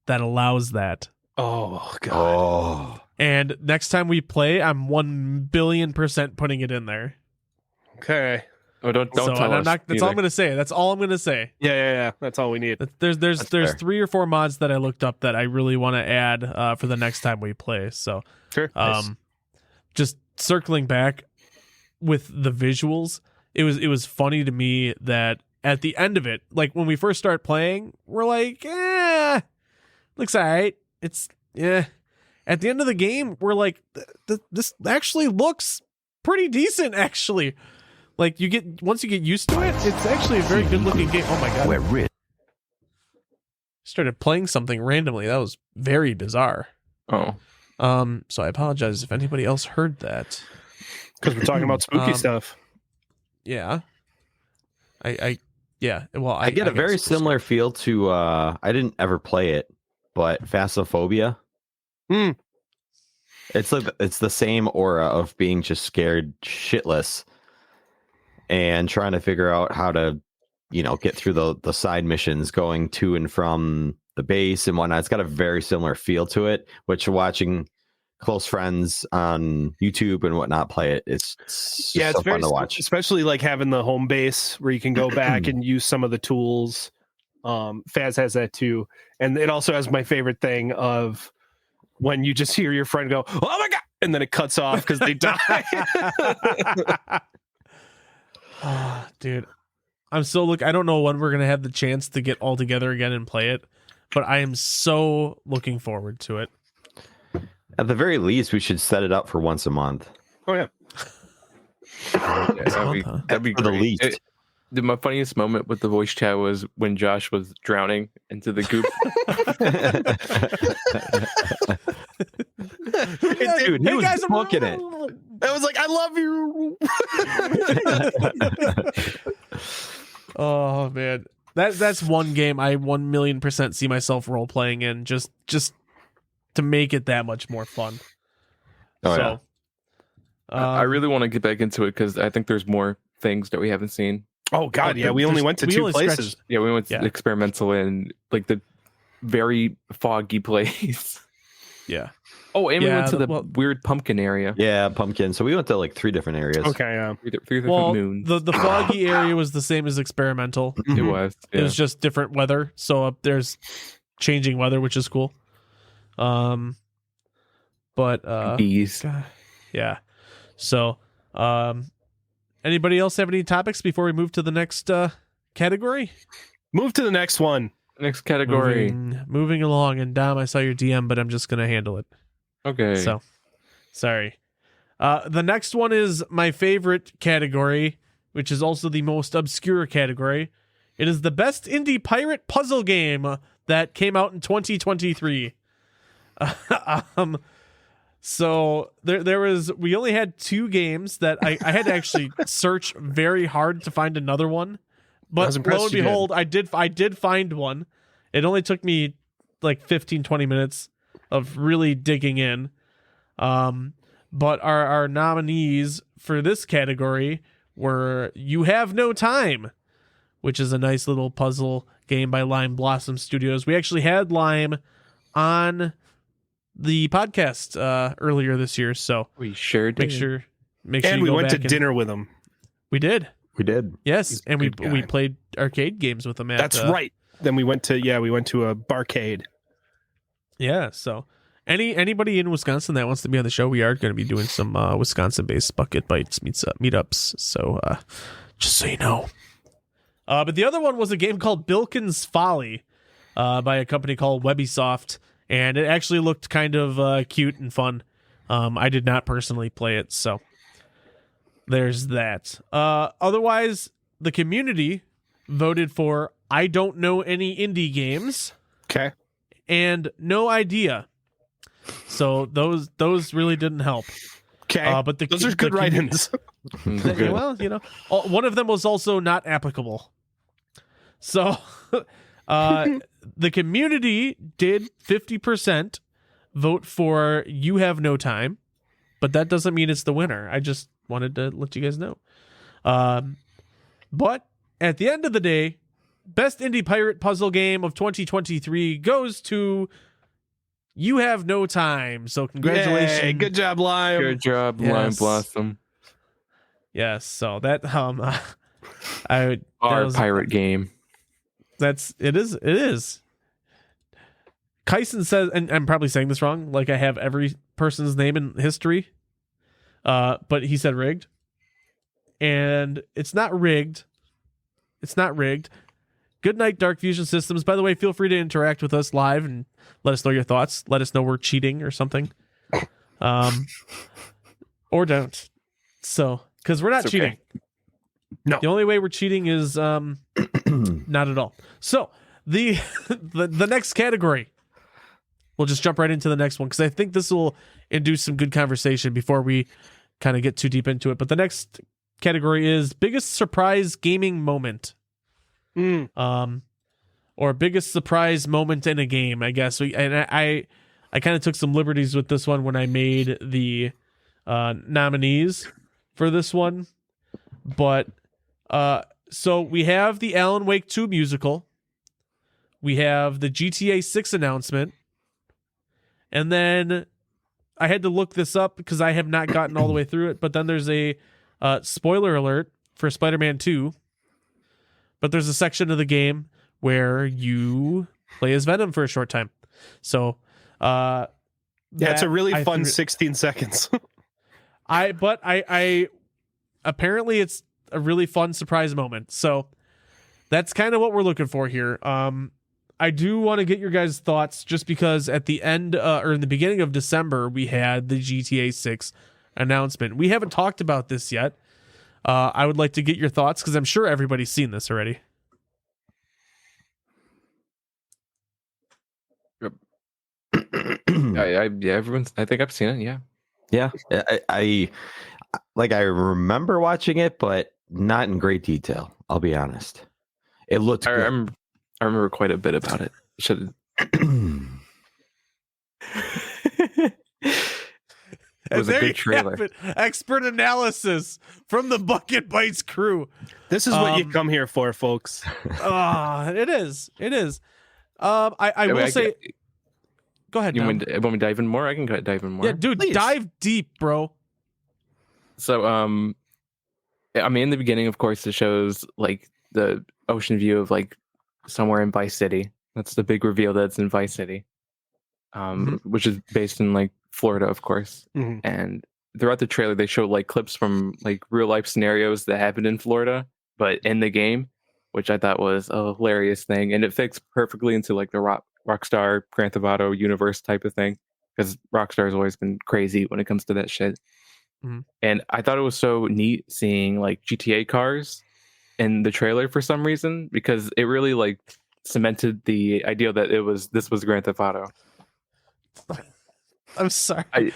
that allows that. Oh god. Oh, And next time we play, I'm 1,000,000,000% putting it in there. Okay. Oh, don't So, tell and I'm us. not, that's all I'm gonna say. That's all I'm gonna say. Yeah. That's all we need. There's fair. 3 or 4 mods that I looked up that I really want to add for the next time we play. So Sure. just circling back with the visuals, it was funny to me that at the end of it, like when we first start playing, we're like, looks all right. It's At the end of the game, we're like, this actually looks pretty decent. Actually, like once you get used to it, it's actually a very good looking game. Oh my god! we're rich. Started playing something randomly. That was very bizarre. Oh, So I apologize if anybody else heard that. Because we're talking about spooky stuff. Yeah. Yeah. Well, I get a very guess- similar feel to I didn't ever play it, but Phasmophobia. It's like it's the same aura of being just scared shitless and trying to figure out how to, get through the side missions going to and from the base and whatnot. It's got a very similar feel to it, which watching close friends on YouTube and whatnot play it, it's it's so very fun to watch. especially like having the home base where you can go back and use some of the tools. Faz has that too, and it also has my favorite thing of when you just hear your friend go, "Oh my god," and then it cuts off because they die. Oh, dude, I'm so I don't know when we're gonna have the chance to get all together again and play it, but I am so looking forward to it. At the very least, we should set it up for once a month. Oh yeah. That'd be For the great. least. My funniest moment with the voice chat was when Josh was drowning into the goop. Dude, he was booking it. I was like, I love you. Oh man, that's one game I 1,000,000% see myself role playing in, just to make it that much more fun. Oh, yeah. I really want to get back into it because I think there's more things that we haven't seen. Oh god, yeah, we only went to two places. Yeah, we went to experimental and like the very foggy place. Yeah. Oh, and we went to the weird pumpkin area. Yeah, pumpkin. So we went to like 3 different areas. Okay, yeah. Three different moons. The foggy area was the same as experimental. It was. It was just different weather. So up there's changing weather, which is cool. But bees. Yeah. So, anybody else have any topics before we move to the next category? Move to the next one. Next category. Moving along, and Dom, I saw your DM, but I'm just gonna handle it. Okay. So, sorry. The next one is my favorite category, which is also the most obscure category. It is the best indie pirate puzzle game that came out in 2023. So we only had 2 games that I had to actually search very hard to find another one, but lo and behold, I did find one. It only took me like 15-20 minutes of really digging in. But our nominees for this category were You Have No Time, which is a nice little puzzle game by Lime Blossom Studios. We actually had Lime on the podcast earlier this year, so we sure did. Make sure and you we go went back to dinner with him. We did. Yes, He's and a we good guy. played arcade games with him. That's right. Then we went to a barcade. Yeah. So anybody in Wisconsin that wants to be on the show, we are going to be doing some Wisconsin-based Bucket Bites meetups. So just so you know. But the other one was a game called Bilkin's Folly by a company called Webisoft. And it actually looked kind of cute and fun. I did not personally play it, so there's that. Otherwise, the community voted for I Don't Know Any Indie Games. Okay. And No Idea. So those really didn't help. Okay. But those are good write-ins. Well, one of them was also not applicable. So the community did 50% vote for You Have No Time, but that doesn't mean it's the winner. I just wanted to let you guys know. But at the end of the day, best indie pirate puzzle game of 2023 goes to You Have No Time. So congratulations. Yay, good job, Lime. Good job, Yes. Lime Blossom. Yes, so that Our pirate game. It is. Kyson says, and I'm probably saying this wrong, like I have every person's name in history. But he said rigged. And it's not rigged. It's not rigged. Good night, Dark Fusion Systems. By the way, feel free to interact with us live and let us know your thoughts. Let us know we're cheating or something. Or don't. So, because we're not It's cheating. okay. No. The only way we're cheating is not at all. So the next category, we'll just jump right into the next one because I think this will induce some good conversation before we kind of get too deep into it. But the next category is biggest surprise gaming moment, or biggest surprise moment in a game. I guess I I kind of took some liberties with this one when I made the nominees for this one. But so we have the Alan Wake 2 musical. We have the GTA 6 announcement. And then I had to look this up because I have not gotten all the way through it. But then there's a spoiler alert for Spider-Man 2. But there's a section of the game where you play as Venom for a short time. So, it's a really fun 16 seconds. I apparently it's a really fun surprise moment. So that's kind of what we're looking for here. I do want to get your guys' thoughts just because at the end or in the beginning of December, we had the GTA 6 announcement. We haven't talked about this yet. I would like to get your thoughts because I'm sure everybody's seen this already. Everyone's. I think I've seen it. Yeah. I remember watching it, but not in great detail. I'll be honest. It looked I good. remember quite a bit about it. Should. It was a good trailer. Expert analysis from the Bucket Bites crew. This is what you come here for, folks. It is. I will say. Go ahead. You want me to dive in more? I can dive in more. Yeah, dude, Please. dive deep, bro. So, I mean, in the beginning, of course, it shows like the ocean view of like somewhere in Vice City. That's the big reveal that it's in Vice City, which is based in like Florida, of course. Mm-hmm. And throughout the trailer, they showed like clips from like real life scenarios that happened in Florida, but in the game, which I thought was a hilarious thing, and it fits perfectly into like the Rockstar Grand Theft Auto universe type of thing, because Rockstar has always been crazy when it comes to that shit. And I thought it was so neat seeing like GTA cars in the trailer for some reason, because it really like cemented the idea that this was Grand Theft Auto. I'm sorry.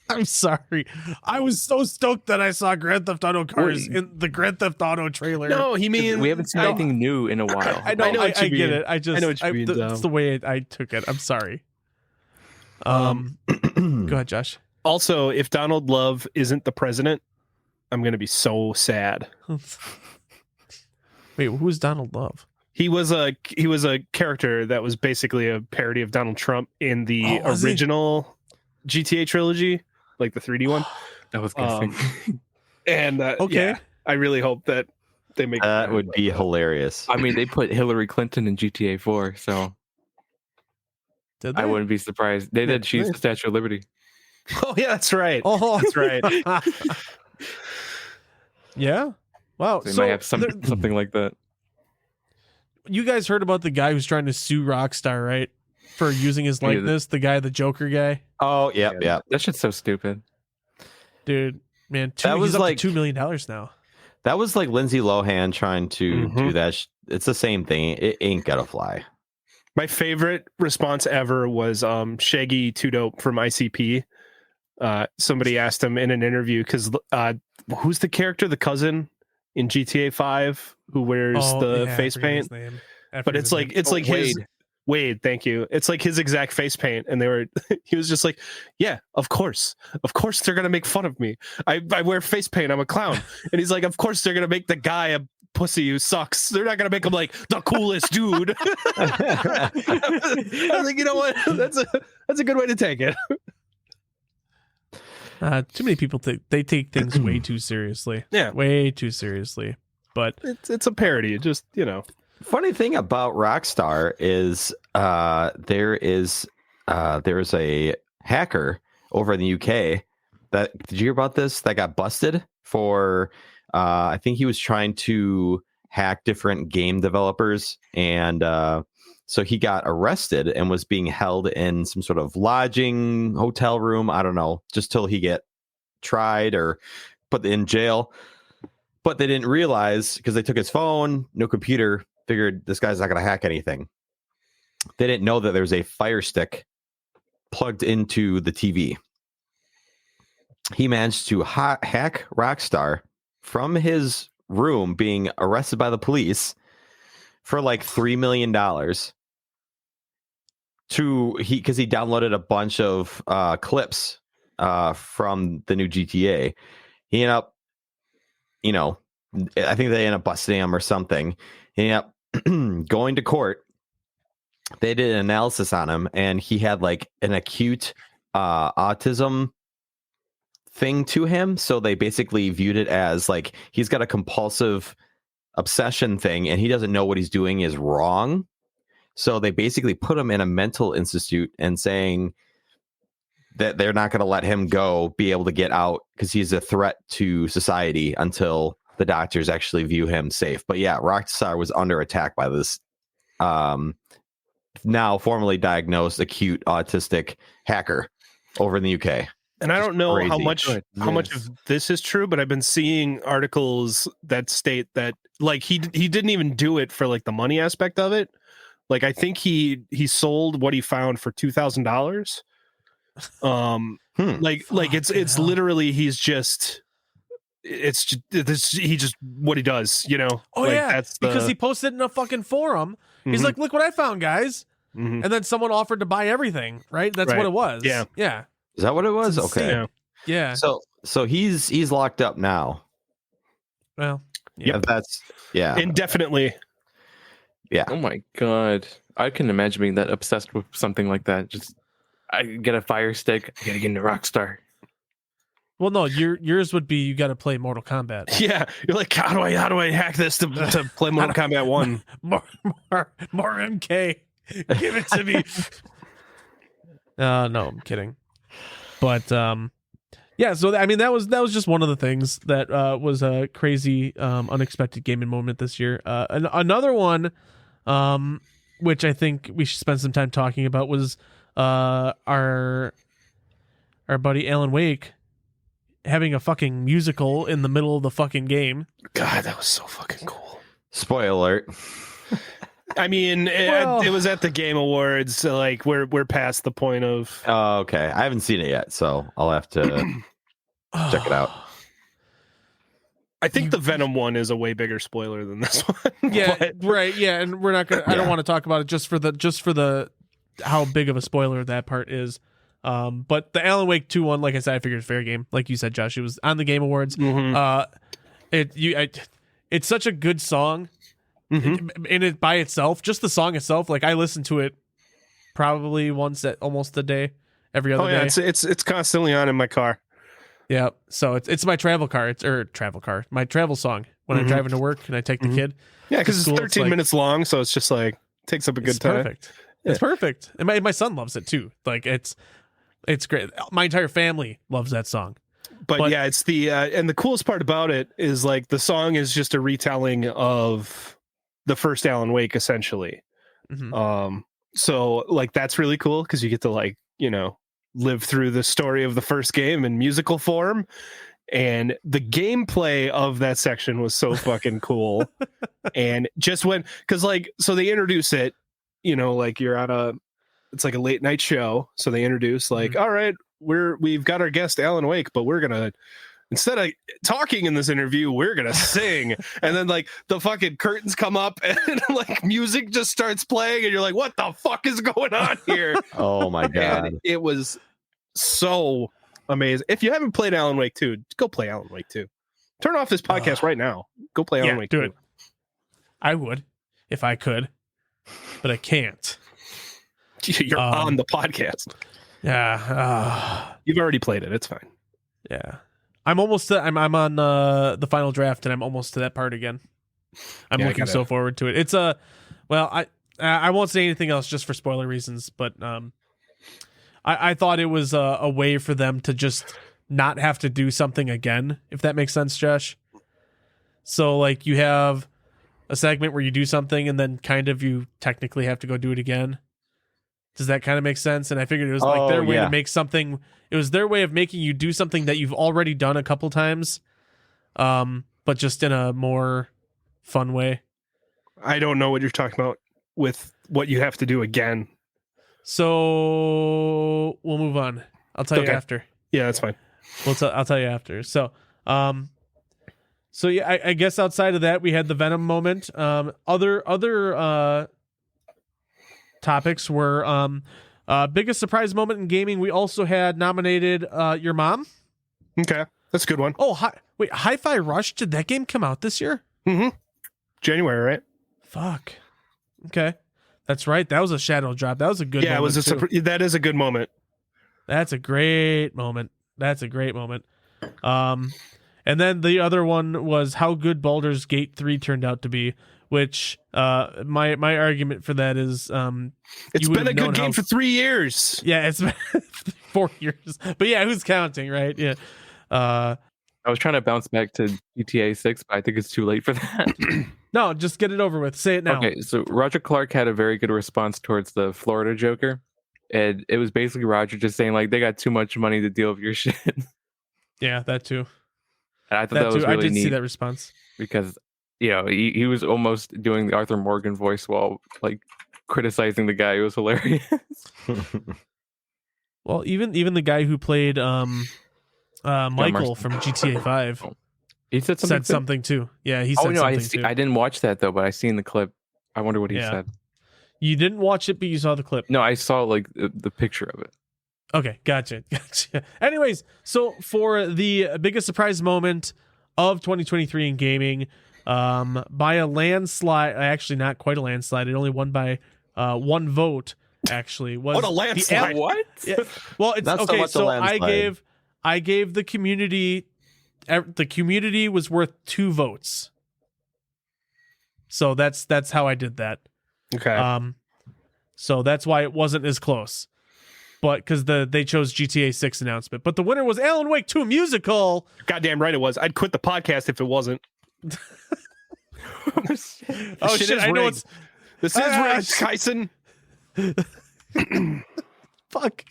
I'm sorry. I was so stoked that I saw Grand Theft Auto cars in the Grand Theft Auto trailer. No, he means we haven't seen anything new in a while. I know what I you get mean. it. I know what you mean, that's the way I took it. I'm sorry. Go ahead, Josh. Also, if Donald Love isn't the president, I'm going to be so sad. Wait, who's Donald Love? He was a character that was basically a parody of Donald Trump in the original GTA trilogy, like the 3D one. I was guessing. And okay, yeah, I really hope that they make that would be hilarious. I mean, they put Hillary Clinton in GTA 4, so did they? I wouldn't be surprised. They did. She's the Statue of Liberty. Oh yeah, that's right. Oh, that's right. Yeah. Wow. They might have something like that. You guys heard about the guy who's trying to sue Rockstar, right? For using his likeness, the guy, the Joker guy. Oh, yeah. That shit's so stupid. Dude, man, That was he's up like to $2 million now. That was like Lindsay Lohan trying to do that. It's the same thing. It ain't gonna fly. My favorite response ever was Shaggy Two Dope from ICP. Somebody asked him in an interview because who's the character, the cousin in GTA 5 who wears the face paint? But it's like his Wade, thank you. It's like his exact face paint, and he was just like, yeah, of course they're gonna make fun of me. I wear face paint, I'm a clown. And he's like, of course they're gonna make the guy a pussy who sucks. They're not gonna make him like the coolest dude. I was like, you know what? That's a good way to take it. Too many people take things way too seriously. Yeah, way too seriously. But it's a parody. It just, Funny thing about Rockstar is there's a hacker over in the UK did you hear about this, that got busted for I think he was trying to hack different game developers, and so he got arrested and was being held in some sort of lodging hotel room, I don't know, just till he get tried or put in jail. But they didn't realize, because they took his phone, no computer, figured this guy's not going to hack anything. They didn't know that there was a Fire Stick plugged into the TV. He managed to hack Rockstar from his room, being arrested by the police for like $3 million. because he downloaded a bunch of clips from the new GTA. He ended up, I think they ended up busting him or something. He ended up going to court. They did an analysis on him, and he had like an acute autism thing to him. So they basically viewed it as like he's got a compulsive obsession thing, and he doesn't know what he's doing is wrong. So they basically put him in a mental institute and saying that they're not going to let him be able to get out because he's a threat to society until the doctors actually view him safe. But yeah, Rockstar was under attack by this now formerly diagnosed acute autistic hacker over in the UK. And I don't know how crazy. much of this is true, but I've been seeing articles that state that like he didn't even do it for like the money aspect of it. Like I think he sold what he found for $2,000. Like it's literally he just what he does, Oh like, yeah, that's because he posted in a fucking forum. He's Mhm. like, "Look what I found, guys!" Mhm. And then someone offered to buy everything. Right? That's what Right. it was. Yeah. yeah, Is that what it was? It's Okay. insane. yeah. So he's locked up now. Well, Yep. Yeah. Indefinitely. Yeah. Oh my god. I can imagine being that obsessed with something like that. Just I get a fire stick, I gotta get into Rockstar. well, no, yours would be you got to play Mortal Kombat. Yeah. You're like, how do I hack this to play Mortal Kombat 1? more MK. Give it to me. No, I'm kidding. But yeah, so I mean that was just one of the things that was a crazy unexpected gaming moment this year. Another one which I think we should spend some time talking about was our buddy Alan Wake having a fucking musical in the middle of the fucking game. God, that was so fucking cool. Spoiler alert. I mean, it was at the Game Awards. So like we're past the point of. Oh, okay. I haven't seen it yet, so I'll have to check it out. I think the Venom one is a way bigger spoiler than this one. Yeah, but- right. Yeah, and we're not gonna. I don't want to talk about it just for the how big of a spoiler that part is. But the Alan Wake 2 one, like I said, I figured it's fair game. Like you said, Josh, it was on the Game Awards. Mhm. It's such a good song. Mhm. In it by itself, just the song itself. Like I listen to it probably once at almost a day, every other Oh yeah, day. it's constantly on in my car. Yeah, so it's my travel car. My travel song when I'm Mhm. driving to work and I take the kid. Yeah, because it's School, 13 like- minutes long, so it's just like takes up a good It's time. perfect. It's perfect, and my son loves it too. Like it's great. My entire family loves that song. But yeah, it's the and the coolest part about it is like the song is just a retelling of the first Alan Wake, essentially. Mhm. So like that's really cool because you get to like live through the story of the first game in musical form, and the gameplay of that section was so fucking cool. And just because like so they introduce it, like you're on it's like a late night show, so they introduce like, all right, we've got our guest Alan Wake, but we're gonna, instead of talking in this interview, we're gonna sing. And then like the fucking curtains come up and like music just starts playing, and you're like, what the fuck is going on here? Oh my god. And it was so amazing. If you haven't played Alan Wake 2, go play Alan Wake 2. Turn off this podcast right now. Go play Alan Wake 2. Do it. I would if I could, but I can't. You're on the podcast. Yeah. You've already played it. It's fine. Yeah. I'm almost I'm on the final draft, and I'm almost to that part again. I'm Yeah, I looking gotta- so forward to it. It's I won't say anything else just for spoiler reasons, but I thought it was a way for them to just not have to do something again, if that makes sense, Josh. So like you have a segment where you do something and then kind of you technically have to go do it again. Does that kind of make sense? And I figured it was like their way to make something. It was their way of making you do something that you've already done a couple times, but just in a more fun way. I don't know what you're talking about with what you have to do again. So we'll move on. I'll tell you Okay. after. Yeah, that's fine. I'll tell you after. So yeah, I guess outside of that, we had the Venom moment. Other topics were biggest surprise moment in gaming. We also had nominated your mom. Okay, that's a good one. Oh, Hi-Fi Rush. Did that game come out this year? Mm-hmm. January, right? Fuck. Okay, that's right. That was a shadow drop. That was a good. Yeah, it was that is a good moment. That's a great moment. And then the other one was how good Baldur's Gate 3 turned out to be, which my argument for that is it's been a good game for 3 years. Yeah, it's been 4 years. But yeah, who's counting, right? Yeah. I was trying to bounce back to GTA 6, but I think it's too late for that. No, just get it over with. Say it now. Okay, so Roger Clark had a very good response towards the Florida Joker. And it was basically Roger just saying, like, they got too much money to deal with your shit. Yeah, that too. And I thought that was really I did neat see that response. because, you know, he was almost doing the Arthur Morgan voice while, like, criticizing the guy. It was hilarious. Well, even the guy who played Michael from GTA 5 He said something too. Yeah, he said something too. I didn't watch that, though, but I seen the clip. I wonder what he said. You didn't watch it, but you saw the clip. No, I saw, like, the picture of it. Okay, gotcha. Anyways, so for the biggest surprise moment of 2023 in gaming, by a landslide, actually not quite a landslide, it only won by one vote, actually. What a landslide. What? Yeah, well, it's Not so okay, much a so landslide. I gave the community was worth 2 votes. So that's how I did that. Okay. So that's why it wasn't as close. But because they chose GTA 6 announcement. But the winner was Alan Wake 2 musical. Goddamn right it was. I'd quit the podcast if it wasn't. Oh shit! I know it's this is rigged, Kyson. fuck.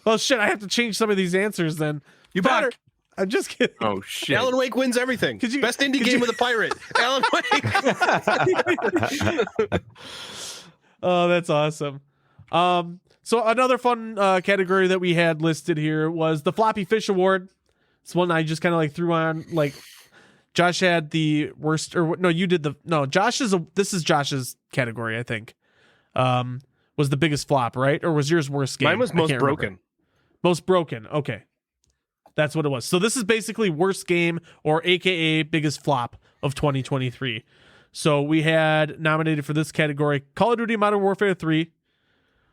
Well, shit! I have to change some of these answers then. You better. I'm just kidding. Oh, shit. Alan Wake wins everything. Best indie game with a pirate. Alan Wake. Oh, that's awesome. So another fun category that we had listed here was the Floppy Fish Award. It's one I just kind of like threw on. Like Josh had the worst, or no, you did this is Josh's category, I think. Was the biggest flop, right? Or was yours worst game? Mine was most broken. Remember. Most broken. Okay. That's what it was. So this is basically worst game, or AKA biggest flop of 2023. So we had nominated for this category Call of Duty Modern Warfare 3,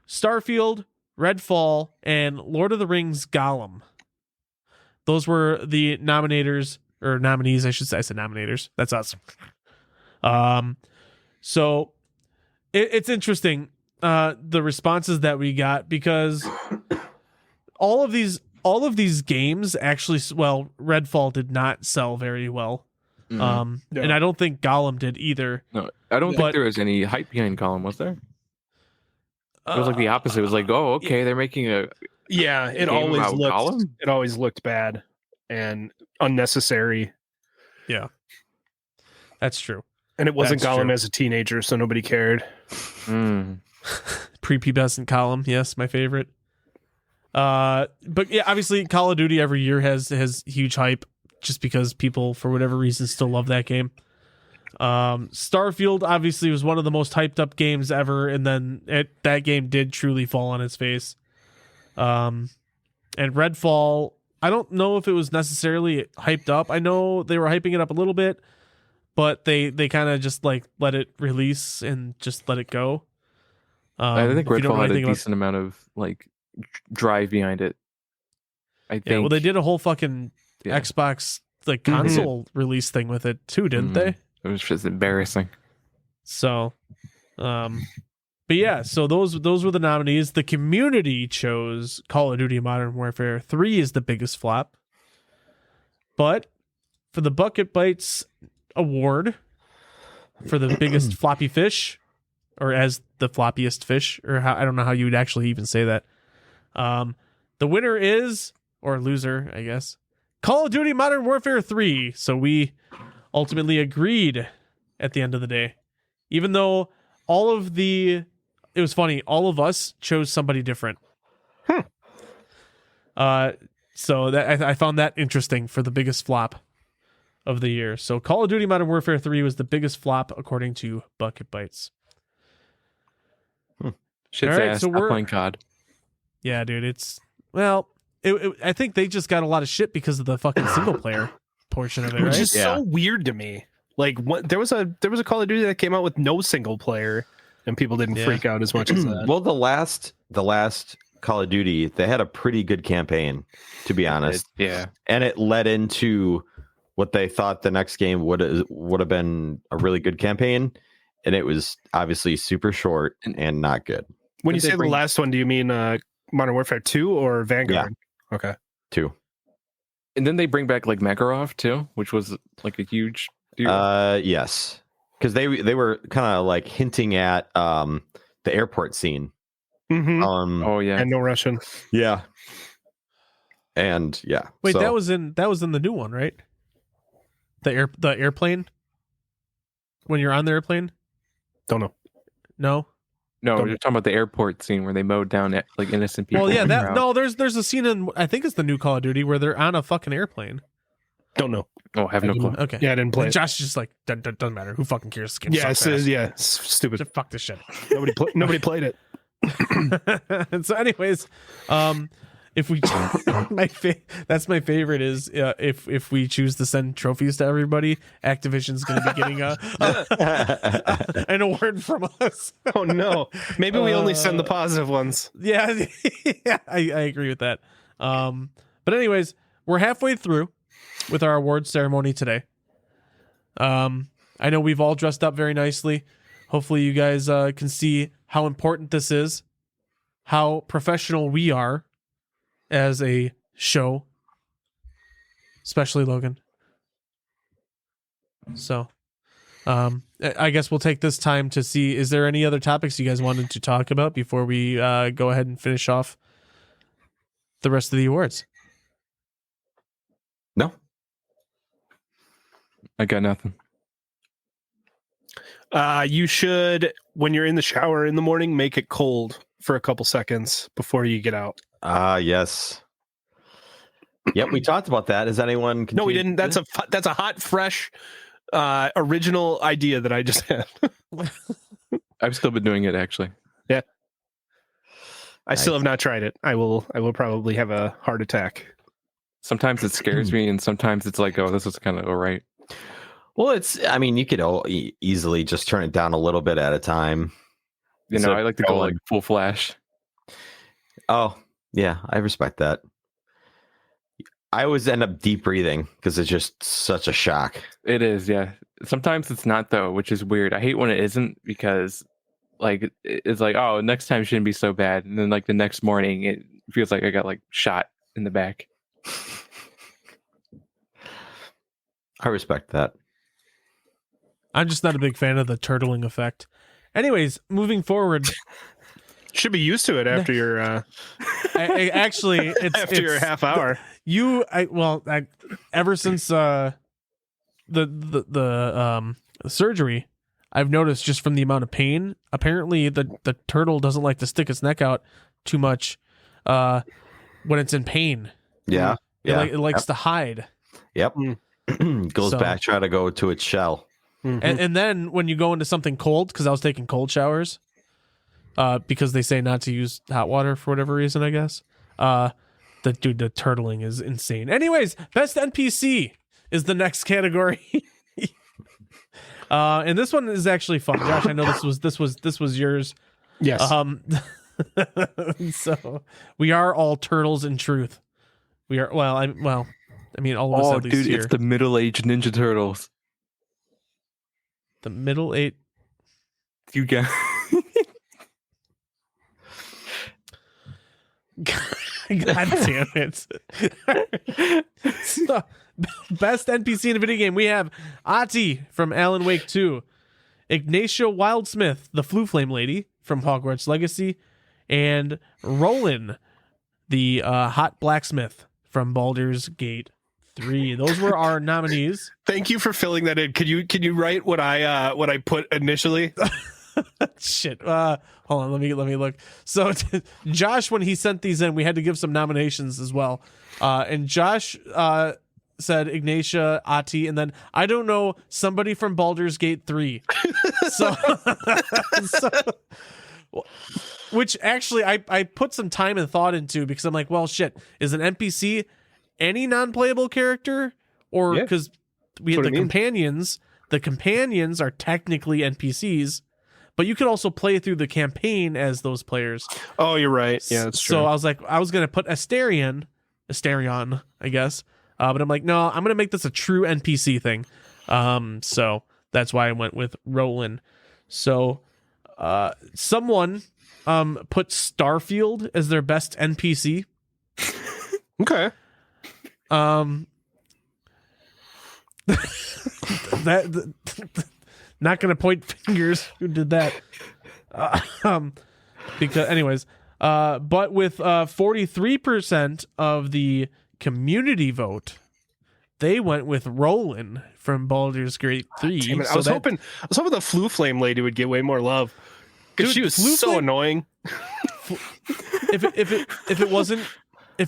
Starfield, Redfall, and Lord of the Rings Gollum. Those were the nominees, I should say. I said nominators. That's us. So it's interesting, the responses that we got, because all of these games actually, well, Redfall did not sell very well. Mm-hmm. And I don't think Gollum did either. No, I don't think there was any hype behind Colin, was there? It was like the opposite. It was like, oh, okay, they're making a it always looked bad and unnecessary. Yeah, that's true. And it wasn't That's Gollum true. as a teenager, so nobody cared. Prepubescent Gollum, yes, my favorite. But yeah, obviously Call of Duty every year has huge hype, just because people, for whatever reason, still love that game. Starfield obviously was one of the most hyped up games ever, and then that game did truly fall on its face. And Redfall, I don't know if it was necessarily hyped up. I know they were hyping it up a little bit, but they kind of just like let it release and just let it go. I think Redfall had a anything decent amount of like drive behind it. I think. Yeah, well, they did a whole fucking Xbox like console release thing with it too, didn't they? It was just embarrassing. So, but yeah, so those were the nominees. The community chose Call of Duty Modern Warfare 3 is the biggest flop. But for the Bucket Bites Award for the biggest floppy fish, or as the floppiest fish, or how, I don't know how you would actually even say that. The winner is, or loser, I guess, Call of Duty Modern Warfare 3. So we ultimately agreed at the end of the day, even though it was funny, all of us chose somebody different. So that I found that interesting for the biggest flop of the year. So Call of Duty Modern Warfare 3 was the biggest flop according to Bucket Bites. Shit's All right, ass. so Stop we're- playing COD. Yeah, dude. It's well, I think they just got a lot of shit because of the fucking single player portion of it, Which right? is so weird to me. Like, what there was a Call of Duty that came out with no single player, and people didn't Yeah. freak out as much as that. Well, the last Call of Duty, they had a pretty good campaign, to be honest, Yeah. and it led into what they thought the next game would have been a really good campaign, and it was obviously super short and not good. When Did you they say bring- the last one, do you mean Modern Warfare 2 or Vanguard? Okay. Too. And then they bring back like Makarov too, which was like a huge deal. Yes, because they were kind of like hinting at the airport scene. Mm-hmm. Oh yeah. And no Russian. Yeah, and yeah. Wait, so- that was in the new one, right? The airplane. When you're on the airplane? Don't know. No. No, Don't- you're talking about the airport scene where they mowed down like innocent people. Well, yeah, in the that crowd. no. There's a scene in I think it's the new Call of Duty where they're on a fucking airplane. Don't know. Oh, I have no clue. Okay. Yeah, I didn't play it. Josh is just like doesn't matter. Who fucking cares? This game Yeah, sucks ass. stupid. Just fuck this shit. Nobody played it. And so, anyways, if we that's my favorite is if we choose to send trophies to everybody, Activision's going to be getting an award from us. Oh no. Maybe we only send the positive ones. Yeah, yeah, I agree with that. But anyways, we're halfway through with our awards ceremony today. I know we've all dressed up very nicely. Hopefully, you guys can see how important this is, how professional we are as a show, especially Logan. So, I guess we'll take this time to see, is there any other topics you guys wanted to talk about before we go ahead and finish off the rest of the awards? No. I got nothing. You should, when you're in the shower in the morning, make it cold for a couple seconds before you get out. Yes. Yep, we talked about that. Has anyone? No, we continued- didn't. That's a hot, fresh, original idea that I just had. I've still been doing it actually. I still have not tried it. I will probably have a heart attack. Sometimes it scares me, and sometimes it's like, oh, this is kind of all right. Well, I mean, you could easily just turn it down a little bit at a time. You know, So- I like to go like full flash. Oh, yeah, I respect that. I always end up deep breathing because it's just such a shock. It is, yeah. Sometimes it's not though, which is weird. I hate when it isn't because, like, it's like, oh, next time shouldn't be so bad, and then like the next morning, it feels like I got like shot in the back. I respect that. I'm just not a big fan of the turtling effect. Anyways, moving forward, Should be used to it after your actually, it's after your half hour. ever since the surgery, I've noticed just from the amount of pain. Apparently, the turtle doesn't like to stick its neck out too much when it's in pain. Yeah. Yeah. It likes to hide. Yep. Goes So- back, try to go to its shell. And then when you go into something cold, because I was taking cold showers, because they say not to use hot water for whatever reason, I guess. The turtling is insane. Anyways, best NPC is the next category. And this one is actually fun. Josh, I know this was yours. Yes. So we are all turtles in truth. We are all of us Oh, at least dude, here. it's the middle-aged Ninja Turtles. The middle eight. You got. God damn it. So, best NPC in a video game. We have Ati from Alan Wake 2, Ignatia Wildsmith, the Flu Flame Lady from Hogwarts Legacy, and Roland, the Hot Blacksmith from Baldur's Gate 3. Those were our nominees. Thank you for filling that in. Can you write what I put initially? Shit. Hold on. Let me look. So Josh, when he sent these in, we had to give some nominations as well. And Josh said Ignatia, Ati, and then I don't know, somebody from Baldur's Gate 3. So Which actually I put some time and thought into because I'm like, well, shit, is an NPC any non-playable character? Or Yeah. because we That's had what the it means. companions. The companions are technically NPCs, but you could also play through the campaign as those players. Oh, you're right. Yeah, that's true. So I was like, I was going to put Asterion, I guess. But I'm like, no, I'm going to make this a true NPC thing. So that's why I went with Roland. So someone put Starfield as their best NPC. Okay. Not gonna point fingers who did that. Because anyways, but with 43% of the community vote, they went with Roland from Baldur's Gate 3. Damn it. So I was hoping the Flu Flame lady would get way more love. Because Dude, she was Flu so Flame- annoying. if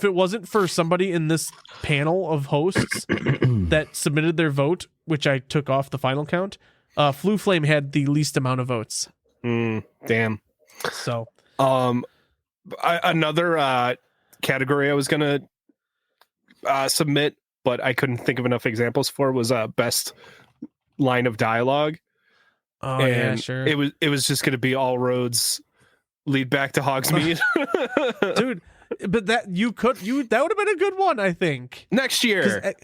it wasn't for somebody in this panel of hosts that submitted their vote, which I took off the final count, Flu Flame had the least amount of votes. Damn. So another category I was gonna submit, but I couldn't think of enough examples for was best line of dialogue. oh And yeah, sure. It was just gonna be all roads lead back to Hogsmeade. Dude, but that that would have been a good one, I think. Next 'Cause, year.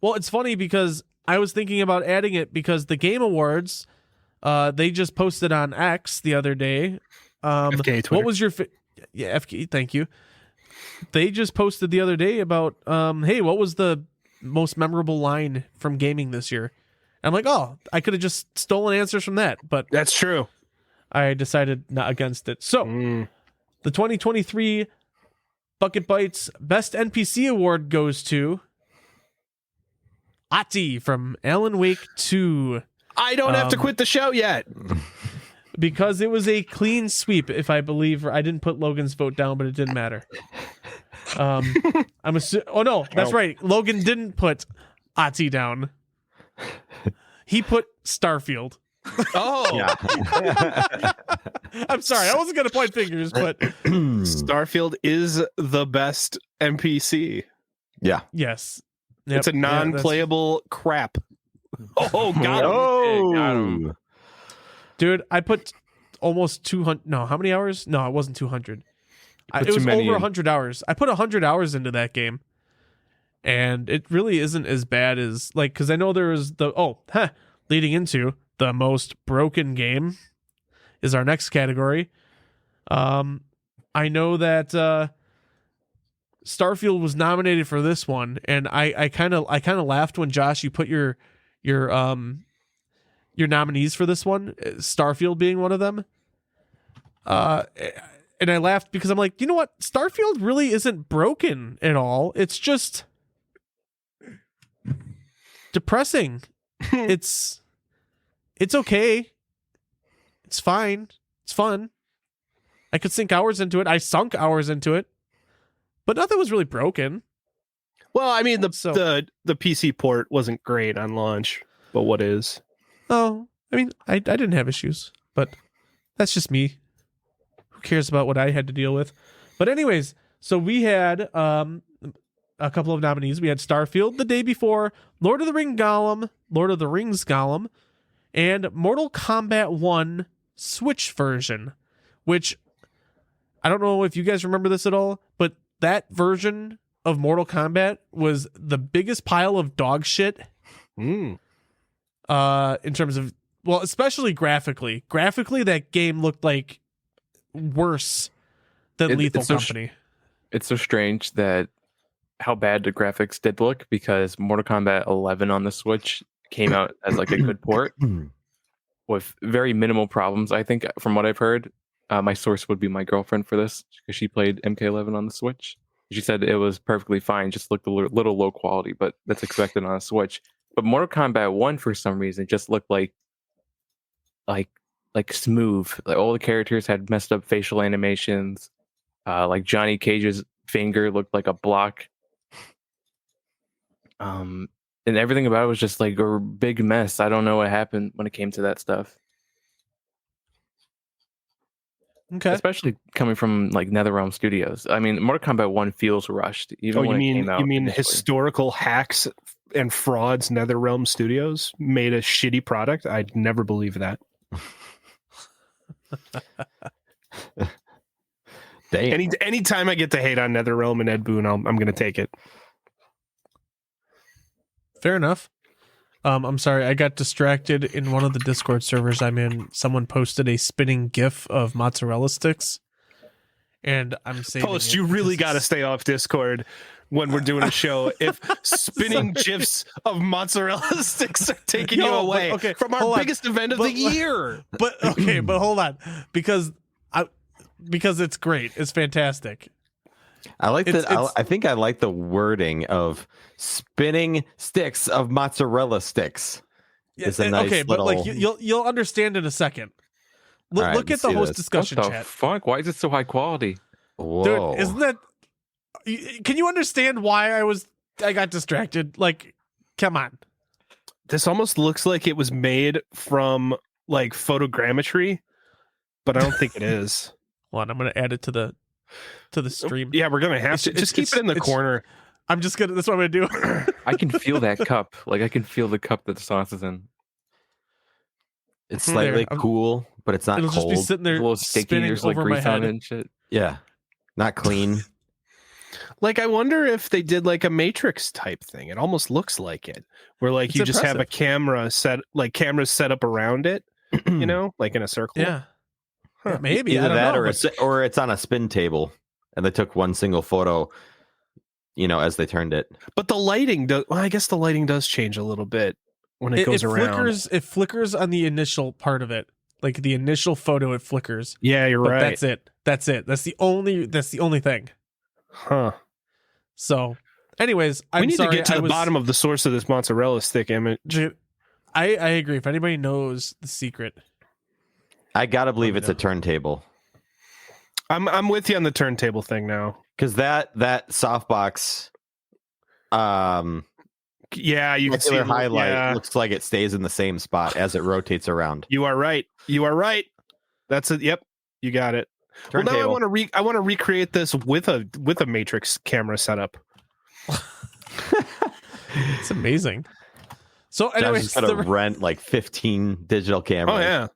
well, it's funny because I was thinking about adding it because the Game Awards, they just posted on X the other day. FK Twitter. What was your FK? Thank you. They just posted the other day about hey, what was the most memorable line from gaming this year? I'm like, oh, I could have just stolen answers from that, but That's true. I decided not against it. So the 2023 Bucket Bites Best NPC Award goes to Ati from Alan Wake 2 I don't have to quit the show yet. because it was a clean sweep. If I believe, I didn't put Logan's vote down, but it didn't matter. I'm assuming. Oh no, that's right. Logan didn't put Ati down. He put Starfield. Oh, Yeah. I'm sorry, I wasn't gonna point fingers, but Starfield is the best NPC. Yeah. yes, It's a Yep, yeah, non-playable crap. Oh, got him. Oh. dude. I put almost 200. No, how many hours? No, it wasn't 200. put It too was many over in. 100 hours. I put 100 hours into that game, and it really isn't as bad as like because I know there was leading into the most broken game is our next category. I know that Starfield was nominated for this one, and I kind of laughed when Josh you put your nominees for this one, Starfield being one of them. And I laughed because I'm like, you know what? Starfield really isn't broken at all. It's just depressing. It's okay. It's fine. It's fun. I could sink hours into it. I sunk hours into it, but nothing was really broken. Well, I mean, the PC port wasn't great on launch, but what is? Oh, I mean, I didn't have issues, but that's just me. Who cares about what I had to deal with? But anyways, so we had a couple of nominees. We had Starfield the day before, Lord of the Rings Golem, and Mortal Kombat 1 Switch version, which I don't know if you guys remember this at all, but that version of Mortal Kombat was the biggest pile of dog shit in terms of, well, especially graphically. Graphically, that game looked like worse than Lethal it's so Company. It's so strange that how bad the graphics did look because Mortal Kombat 11 on the Switch came out as like a good port with very minimal problems. I think from what I've heard, my source would be my girlfriend for this because she played MK11 on the Switch. She said it was perfectly fine, just looked a little low quality, but that's expected on a Switch. But Mortal Kombat 1 for some reason just looked like smooth. Like all the characters had messed up facial animations. Like Johnny Cage's finger looked like a block. And everything about it was just like a big mess. I don't know what happened when it came to that stuff. Okay. especially coming from like NetherRealm Studios. I mean, Mortal Kombat 1 feels rushed. Even when it came out you mean initially. historical hacks and frauds? NetherRealm Studios made a shitty product. I'd never believe that. Damn. Anytime I get to hate on NetherRealm and Ed Boon, I'm going to take it. Fair enough. I'm sorry, I got distracted in one of the Discord servers I'm in. Someone posted a spinning GIF of mozzarella sticks, and I'm saying, Post, you really got to stay off Discord when we're doing a show. If spinning GIFs of mozzarella sticks are taking you away from our biggest event of the year. But hold on, because it's great. It's fantastic. I like that. I think I like the wording of spinning sticks of mozzarella sticks. Yeah, it's a nice little... but like you'll understand in a second. Right, look at the host discussion what the chat. Fuck, why is it so high quality? Whoa. Dude, isn't that? Can you understand why I got distracted? Like, come on. This almost looks like it was made from like photogrammetry, but I don't think it is. Well, I'm gonna add it to the stream. Yeah, we're gonna have to just keep it in the corner. I'm just gonna. That's what I'm gonna do. I can feel that cup. Like I can feel the cup that the sauce is in. It's slightly cool, but it's not It'll cold. just be sitting there, It's a little sticky. spinning There's like over my grease on head. it and shit. Yeah, not clean. Like, I wonder if they did like a Matrix type thing. It almost looks like it, where like It's you just have a impressive. cameras set up around it, you know, like in a circle. Yeah. Yeah, maybe Either I don't that, know, or it's on a spin table, and they took one single photo, as they turned it. But the lighting does. Well, I guess the lighting does change a little bit when it goes around. It flickers on the initial part of it, like the initial photo. It flickers. Yeah, you're But right. that's it. That's the only thing. Huh. So, anyways, We need to get to the bottom of the source of this mozzarella stick image. I agree. If anybody knows the secret, I gotta believe it's a turntable, I'm with you on the turntable thing now. because that softbox, Yeah, you can see the highlight yeah. looks like it stays in the same spot as it rotates around. You are right. That's it. Yep, you got it. Well, now I Turntable. want to recreate this with a Matrix camera setup. it's amazing. So, Josh anyways, is gonna rent like 15 digital cameras. Oh yeah,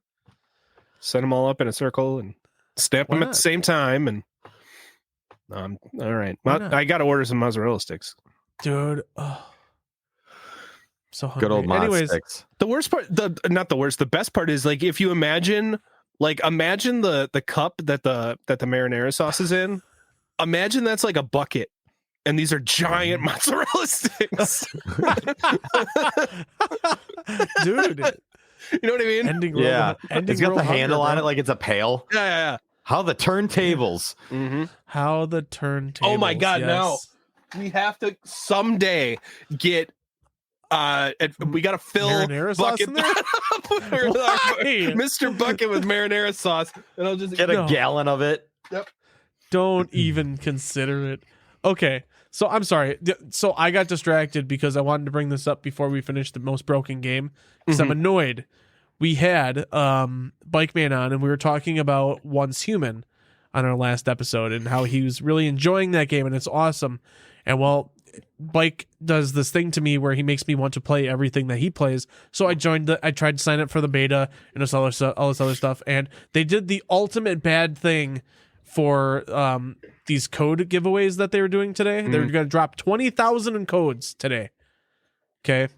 set them all up in a circle and stamp Why them at not? the same time. And all right, Why not? I got to order some mozzarella sticks. dude. Oh, so hungry. Good old Mozz Anyways, sticks. The worst part, not the worst. The best part is like if you imagine the cup that the marinara sauce is in. Imagine that's like a bucket, and these are giant mozzarella sticks. dude. You know what I mean? Ending. Yeah, ending it's got world the handle hunger, on bro. it like it's a pail. Yeah. How the turntables? Mm-hmm. How the turntable. Oh my God, no. We have to someday get. We got to fill Marinara sauce bucket in there? Why? Mr. Bucket with marinara sauce, and I'll just Get a gallon of it. Don't even consider it. Okay, so I'm sorry. So I got distracted because I wanted to bring this up before we finish the most broken game because I'm annoyed. We had Bike Man on, and we were talking about Once Human on our last episode and how he was really enjoying that game, and it's awesome. And well, Bike does this thing to me where he makes me want to play everything that he plays. So I tried to sign up for the beta and all this other stuff, and they did the ultimate bad thing for these code giveaways that they were doing today. They were going to drop 20,000 in codes today. Okay.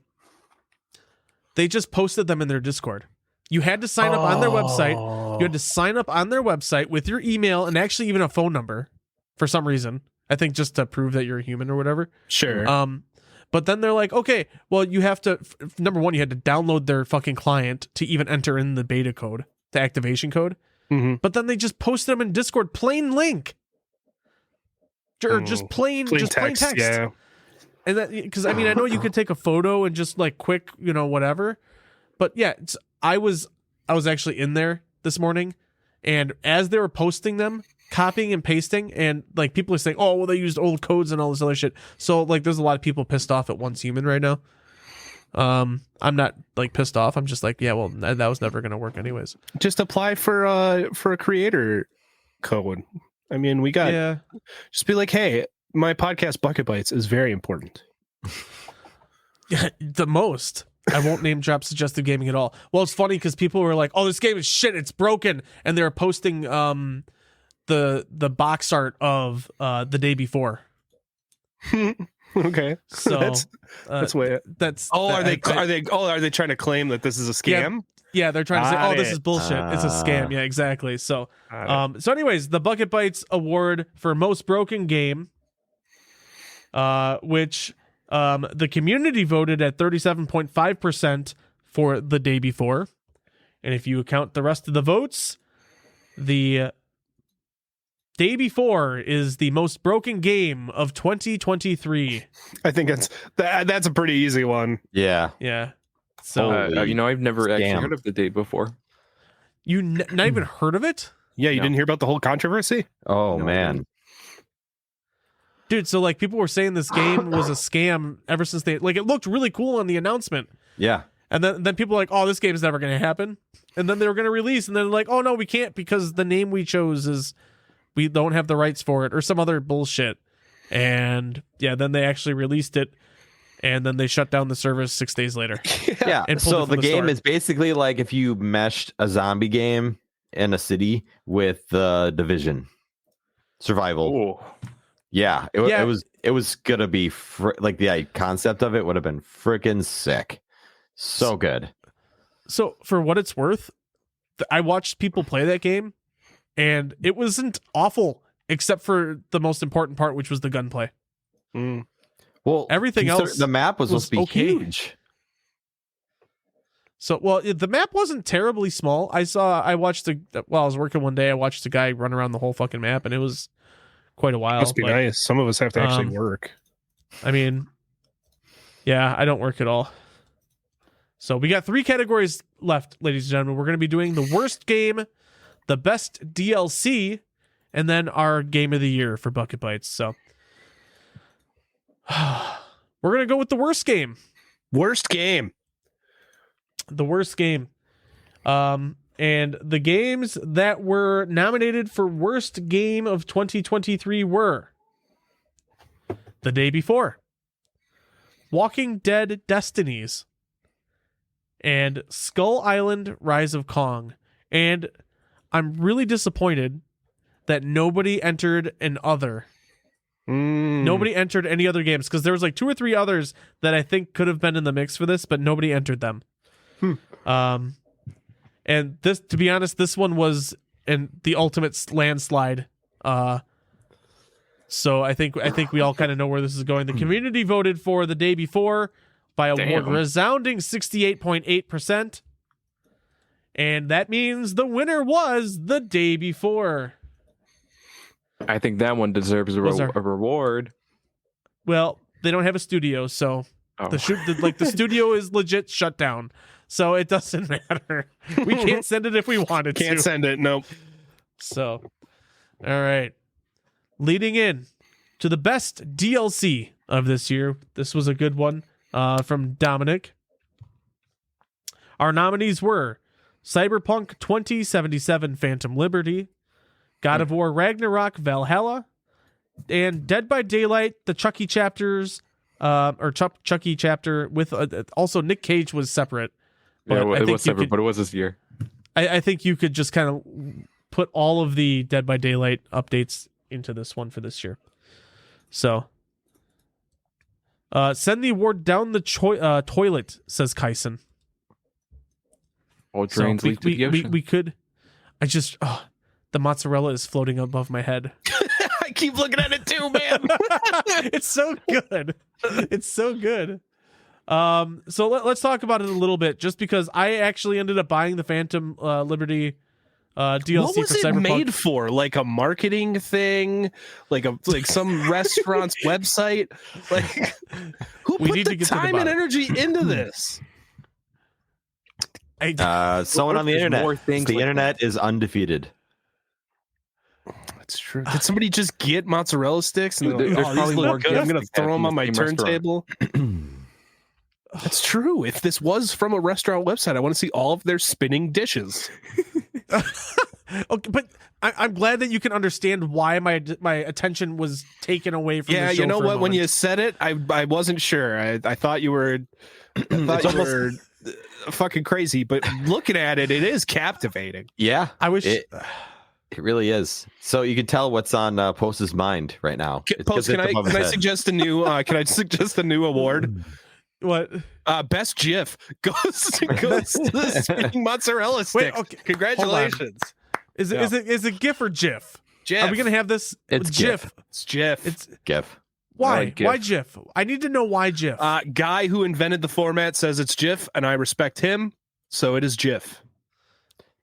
They just posted them in their Discord. You had to sign up on their website. You had to sign up on their website with your email and actually even a phone number for some reason. I think just to prove that you're a human or whatever. Sure. But then they're like, okay, well, you have to, number one, you had to download their fucking client to even enter in the beta code, the activation code. Mm-hmm. But then they just posted them in Discord, plain link. Or just plain text. Yeah. And that, because I mean, I know you could take a photo and just like quick, whatever. But yeah, I was actually in there this morning, and as they were posting them, copying and pasting, and like people are saying, oh, well, they used old codes and all this other shit. So like, there's a lot of people pissed off at Once Human right now. I'm not like pissed off. I'm just like, yeah, well, that was never gonna work anyways. Just apply for a creator code. I mean, we got Yeah. just be like, hey, my podcast Bucket Bites is very important. The most. I won't name drop suggestive gaming at all. Well, it's funny because people were like, "Oh, this game is shit. It's broken," and they were posting the box art of the day before. Okay, So that's way. that's Are they trying to claim that this is a scam? Yeah, they're trying to say, Got "Oh, this it. is bullshit. It's a scam." Yeah, exactly. So Got anyways, the Bucket Bites Award for most broken game, which the community voted at 37.5% for the day before, and if you account the rest of the votes, the day before is the most broken game of 2023. I think that's a pretty easy one. Yeah. Yeah. So Holy I've never actually scam. heard of the day before. you not even heard of it? Yeah, you No. didn't hear about the whole controversy? Oh No, man. Dude, so like people were saying this game was a scam ever since it looked really cool on the announcement. Yeah. And then people were like, "Oh, this game's never going to happen." And then they were going to release and then like, "Oh no, we can't because the name we chose is we don't have the rights for it," or some other bullshit. And yeah, then they actually released it and then they shut down the service 6 days later. Yeah. And pulled So it from the the game store. is basically like if you meshed a zombie game in a city with the Division survival. Oh, Yeah. Yeah. It was gonna be like the concept of it would have been freaking sick. So good. So for what it's worth, I watched people play that game and it wasn't awful except for the most important part, which was the gunplay. Mm. Well, Everything consider- else the map was was supposed to be okay. huge. So, well, the map wasn't terribly small. I watched while I was working one day, I watched a guy run around the whole fucking map and it was quite a while. Must be but, nice. Some of us have to actually um, work. I mean, yeah, I don't work at all. So we got 3 categories left, ladies and gentlemen. We're going to be doing the worst game, the best DLC, and then our game of the year for Bucket Bites. So we're going to go with the worst game. Worst game. The worst game. And the games that were nominated for worst game of 2023 were The Day Before, Walking Dead Destinies, and Skull Island Rise of Kong. And I'm really disappointed that nobody entered an other. Nobody entered any other games because there was like 2 or 3 others that I think could have been in the mix for this, but nobody entered them. And this, to be honest, this one was the ultimate landslide. So I think we all kind of know where this is going. The community voted for The Day Before by a Damn. resounding 68.8%. And that means the winner was The Day Before. I think that one deserves a Was there- reward. Well, they don't have a studio, so Oh. the studio is legit shut down. So it doesn't matter. We can't send it if we wanted to. Can't send it. Nope. So, all right. Leading in to the best DLC of this year. This was a good one from Dominic. Our nominees were Cyberpunk 2077 Phantom Liberty, God of War Ragnarok Valhalla, and Dead by Daylight, the Chucky chapters, Chucky chapter with also Nick Cage was separate. Yeah, But I it think was you separate, could- but it was this year. I think you could just kind of put all of the Dead by Daylight updates into this one for this year. So, send the award down the toilet, says Kyson. All So drains lead to the ocean. we could. I just the mozzarella is floating above my head. I keep looking at it too, man. It's so good. It's so good. So let's talk about it a little bit, just because I actually ended up buying the Phantom Liberty DLC What was for it Cyberpunk. made for? Like a marketing thing? Like some restaurant's website? Like who We put need the to get to the time and bottom. energy into this? Someone on the There's internet. more things The like internet is undefeated. That's true. Did somebody just get mozzarella sticks and Dude, they're like, there's "Oh, probably these more look good. I'm gonna gifts like throw that them from on the my same restaurant." turntable." That's true. If this was from a restaurant website, I want to see all of their spinning dishes. Okay, but I'm glad that you can understand why my attention was taken away from. Yeah, the show you know for a what? When moment. you said it, I wasn't sure. I thought you were, were fucking crazy. But looking at it, it is captivating. Yeah, I wish. it really is. So you can tell what's on Post's mind right now. It's 'cause Post, can it's I above his head. suggest a new? Can I suggest a new award? What? Best GIF goes to the spinning mozzarella sticks. Wait, okay. Congratulations. Is it GIF or GIF? GIF. Are we gonna have this? It's GIF. It's GIF. It's GIF. why? like GIF. Why GIF? I need to know why GIF. Guy who invented the format says it's GIF, and I respect him, so it is GIF.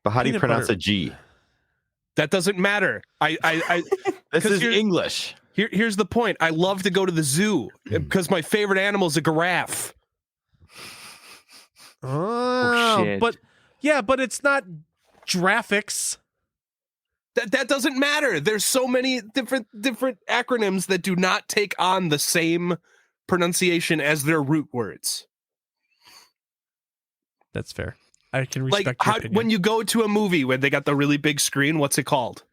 But how do you Peanut pronounce butter. a G? That doesn't matter. This 'cause is you're- English. Here's the point. I love to go to the zoo because my favorite animal is a giraffe. Oh, shit. but it's not graphics. That doesn't matter. There's so many different acronyms that do not take on the same pronunciation as their root words. That's fair. I can respect Like your opinion. when you go to a movie where they got the really big screen, what's it called?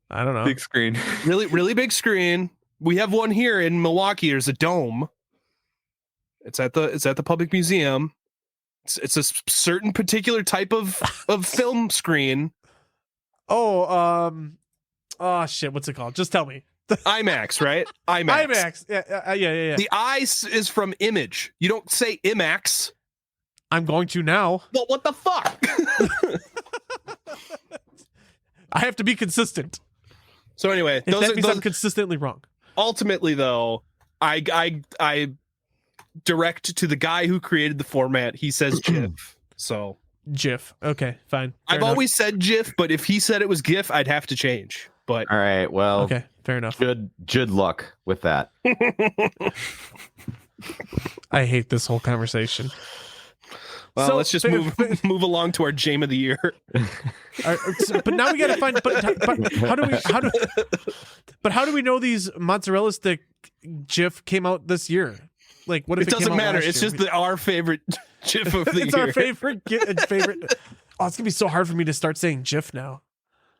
I don't know. Big screen. Really big screen. We have one here in Milwaukee. There's a dome. It's at the public museum. It's a certain particular type of film screen. Oh, shit. What's it called? Just tell me. IMAX, right? IMAX. IMAX. Yeah. The I is from image. You don't say IMAX. I'm going to now. Well, what the fuck? I have to be consistent. So anyway, If that means I'm those consistently wrong. ultimately though, I direct to the guy who created the format. He says GIF. So GIF. Okay, fine. Fair I've enough. always said GIF, but if he said it was GIF, I'd have to change. But All right. Well, Okay, fair enough. good luck with that. I hate this whole conversation. well, So, let's just move along to our Jame of the Year. But now we got to find. But how do we know these mozzarella stick GIF came out this year? Like, what if It doesn't came out matter. last It's year? just our favorite GIF of the It's year. our favorite. Oh, it's gonna be so hard for me to start saying GIF now.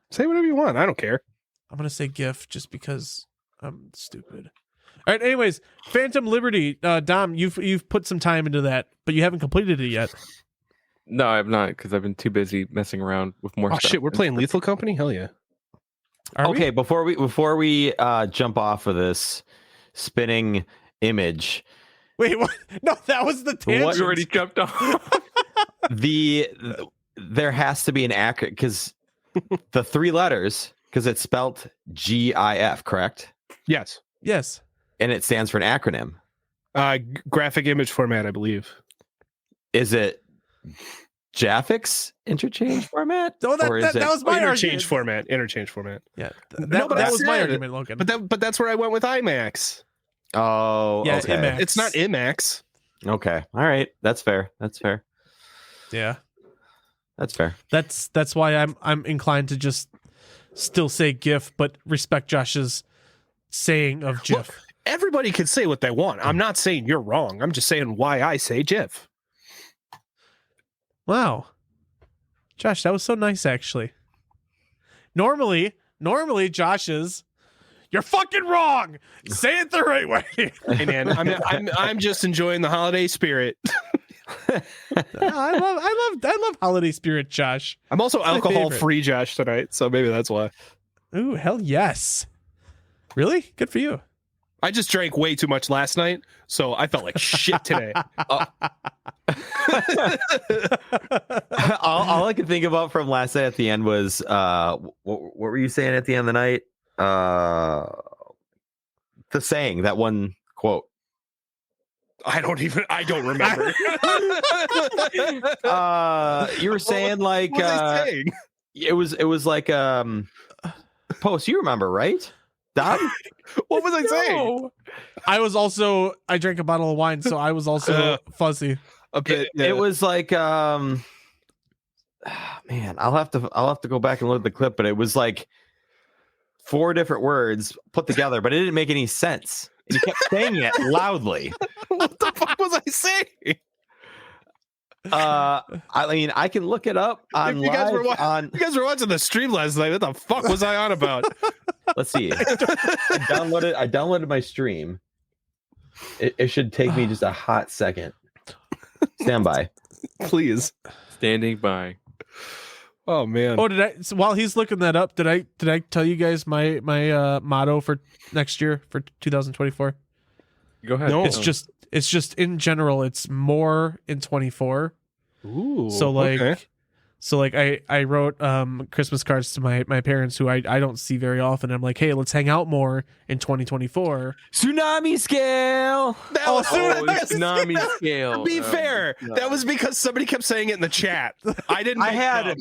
Say whatever you want. I don't care. I'm gonna say GIF just because I'm stupid. All right. Anyways, Phantom Liberty, Dom, you've put some time into that, but you haven't completed it yet. No, I'm not because I've been too busy messing around with more Oh stuff. shit, we're playing Lethal Company? Hell yeah. Are we? Okay, before we jump off of this spinning image, Wait. What? No, that was the tangent. You already jumped off. there has to be an accurate because the three letters because it's spelt GIF, correct? Yes. Yes. And it stands for an acronym. Graphic image format, I believe. Is it Jaffix interchange format? Oh, Or is that was my Interchange argument. format. Yeah. No, but that I was my said- argument, Logan. But that's where I went with IMAX. Oh, Yeah, okay. IMAX. It's not IMAX. Okay. All right. That's fair. Yeah. That's fair. That's why I'm inclined to just still say GIF, but respect Josh's saying of GIF. Look, everybody can say what they want. I'm not saying you're wrong. I'm just saying why I say GIF. Wow. Josh, that was so nice actually. Normally Josh is you're fucking wrong. Say it the right way. Hey man, I'm just enjoying the holiday spirit. I love holiday spirit, Josh. I'm also my alcohol favorite. free, Josh, tonight, so maybe that's why. Ooh, hell yes. Really? Good for you. I just drank way too much last night, so I felt like shit today. all I could think about from last night at the end was what were you saying at the end of the night? The saying, that one quote. I don't remember. You were saying like What was I saying? it was like Post, you remember, right? Dom? What was I saying? No. I drank a bottle of wine, so I was also fuzzy. A bit. It was like man, I'll have to go back and look at the clip, but it was like 4 different words put together, but it didn't make any sense. And you kept saying it loudly. What the fuck was I saying? I mean, I can look it up on If you guys were live on. You guys were watching the stream last night. What the fuck was I on about? Let's see. I downloaded my stream. It should take me just a hot second. Stand by. Please. Standing by. Oh man. Oh, while he's looking that up, did I tell you guys my motto for next year for 2024? Go ahead. No. It's just in general, it's more in 24. Ooh. So like okay. I wrote Christmas cards to my parents who I don't see very often. I'm like, hey, let's hang out more in 2024. Tsunami scale. Tsunami scale. To be fair, that was because somebody kept saying it in the chat. I didn't. I had